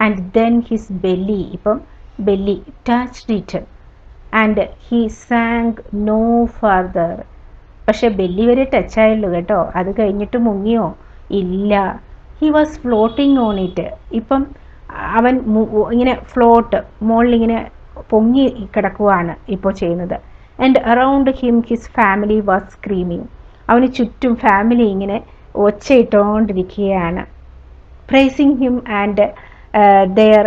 ആൻഡ് ദെൻ ഹിസ് ബെല്ലി, ഇപ്പം belly touched it and he sank no further. പക്ഷെ ബെല്ലി വരെ ടച്ചായുള്ളൂ കേട്ടോ, അത് കഴിഞ്ഞിട്ട് മുങ്ങിയോ? ഇല്ല. He was floating on it. ഇപ്പം അവൻ ഇങ്ങനെ ഫ്ലോട്ട്, മുകളിലിങ്ങനെ പൊങ്ങി കിടക്കുവാണ് ഇപ്പോൾ ചെയ്യുന്നത്. And around him his family was screaming. അവന് ചുറ്റും ഫാമിലി ഇങ്ങനെ ഒച്ചയിട്ടുകൊണ്ടിരിക്കുകയാണ്. Praising him and their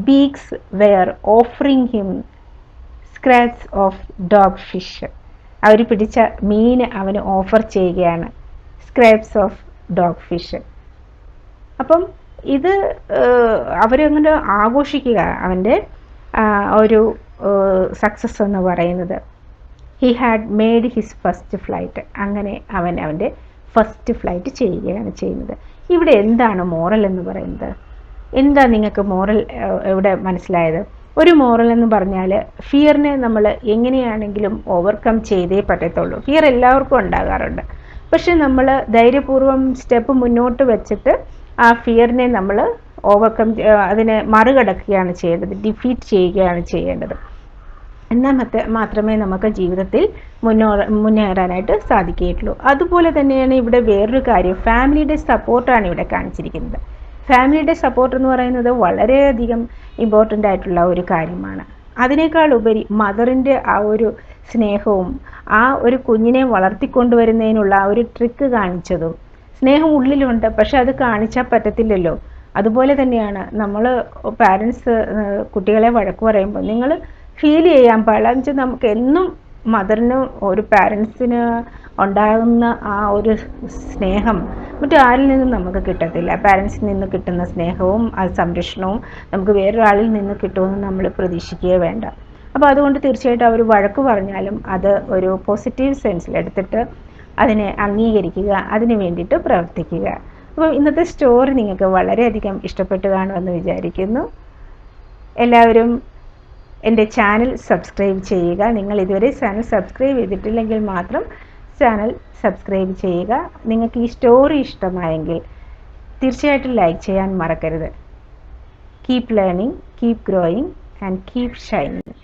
beaks were offering him scraps of dog fish. അവർ പിടിച്ച മീൻ അവന് ഓഫർ ചെയ്യുകയാണ്. Scraps of dog fish. അപ്പം ഇത് അവരങ്ങനെ ആഘോഷിക്കുക അവൻ്റെ ഒരു സക്സസ് എന്ന് പറയുന്നത്. He had made his first flight. അങ്ങനെ അവൻ്റെ ഫസ്റ്റ് ഫ്ലൈറ്റ് ചെയ്യുകയാണ് ചെയ്യുന്നത്. ഇവിടെ എന്താണ് മോറൽ എന്ന് പറയുന്നത്? എന്താ നിങ്ങൾക്ക് മോറൽ ഇവിടെ മനസ്സിലായത്? ഒരു മോറൽ എന്ന് പറഞ്ഞാൽ ഫിയറിനെ നമ്മൾ എങ്ങനെയാണെങ്കിലും ഓവർകം ചെയ്തേ പറ്റത്തുള്ളൂ. ഫിയർ എല്ലാവർക്കും ഉണ്ടാകാറുണ്ട്. പക്ഷെ നമ്മൾ ധൈര്യപൂർവ്വം സ്റ്റെപ്പ് മുന്നോട്ട് വെച്ചിട്ട് ആ ഫിയറിനെ നമ്മൾ ഓവർകം, അതിനെ മറികടക്കുകയാണ് ചെയ്യേണ്ടത്, ഡിഫീറ്റ് ചെയ്യുകയാണ് ചെയ്യേണ്ടത്. എന്നാൽ മാത്രമേ നമുക്ക് ജീവിതത്തിൽ മുന്നേറാനായിട്ട് സാധിക്കുകയുള്ളൂ. അതുപോലെ തന്നെയാണ് ഇവിടെ വേറൊരു കാര്യം, ഫാമിലിയുടെ സപ്പോർട്ടാണ് ഇവിടെ കാണിച്ചിരിക്കുന്നത്. ഫാമിലിയുടെ സപ്പോർട്ട് എന്ന് പറയുന്നത് വളരെയധികം ഇമ്പോർട്ടൻ്റ് ആയിട്ടുള്ള ഒരു കാര്യമാണ്. അതിനേക്കാൾ ഉപരി മദറിൻ്റെ ആ ഒരു സ്നേഹവും ആ ഒരു കുഞ്ഞിനെ വളർത്തിക്കൊണ്ടുവരുന്നതിനുള്ള ആ ഒരു ട്രിക്ക് കാണിച്ചതും. സ്നേഹം ഉള്ളിലുണ്ട്, പക്ഷെ അത് കാണിച്ചാൽ പറ്റത്തില്ലല്ലോ. അതുപോലെ തന്നെയാണ് നമ്മൾ പാരൻസ് കുട്ടികളെ വഴക്ക് പറയുമ്പോൾ നിങ്ങൾ ഫീൽ ചെയ്യാൻ പാടില്ല. നമുക്ക് എന്നും മദറിന്, ഒരു പാരൻസിന് ഉണ്ടാകുന്ന ആ ഒരു സ്നേഹം മറ്റാരിൽ നിന്നും നമുക്ക് കിട്ടത്തില്ല. പാരൻസിൽ നിന്ന് കിട്ടുന്ന സ്നേഹവും ആ സംരക്ഷണവും നമുക്ക് വേറൊരാളിൽ നിന്ന് കിട്ടുമെന്ന് നമ്മൾ പ്രതീക്ഷിക്കുകയേ വേണ്ട. അപ്പോൾ അതുകൊണ്ട് തീർച്ചയായിട്ടും അവർ വഴക്ക് പറഞ്ഞാലും അത് ഒരു പോസിറ്റീവ് സെൻസിൽ എടുത്തിട്ട് അതിനെ അംഗീകരിക്കുക, അതിന് വേണ്ടിയിട്ട് പ്രവർത്തിക്കുക. അപ്പോൾ ഇന്നത്തെ സ്റ്റോറി നിങ്ങൾക്ക് വളരെയധികം ഇഷ്ടപ്പെട്ടു കാണുമെന്ന് വിചാരിക്കുന്നു. എല്ലാവരും എൻ്റെ ചാനൽ സബ്സ്ക്രൈബ് ചെയ്യുക. നിങ്ങൾ ഇതുവരെ ചാനൽ സബ്സ്ക്രൈബ് ചെയ്തിട്ടില്ലെങ്കിൽ മാത്രം ചാനൽ സബ്സ്ക്രൈബ് ചെയ്യുക. നിങ്ങൾക്ക് ഈ സ്റ്റോറി ഇഷ്ടമായെങ്കിൽ തീർച്ചയായിട്ടും ലൈക്ക് ചെയ്യാൻ മറക്കരുത്. Keep learning, keep growing and keep shining.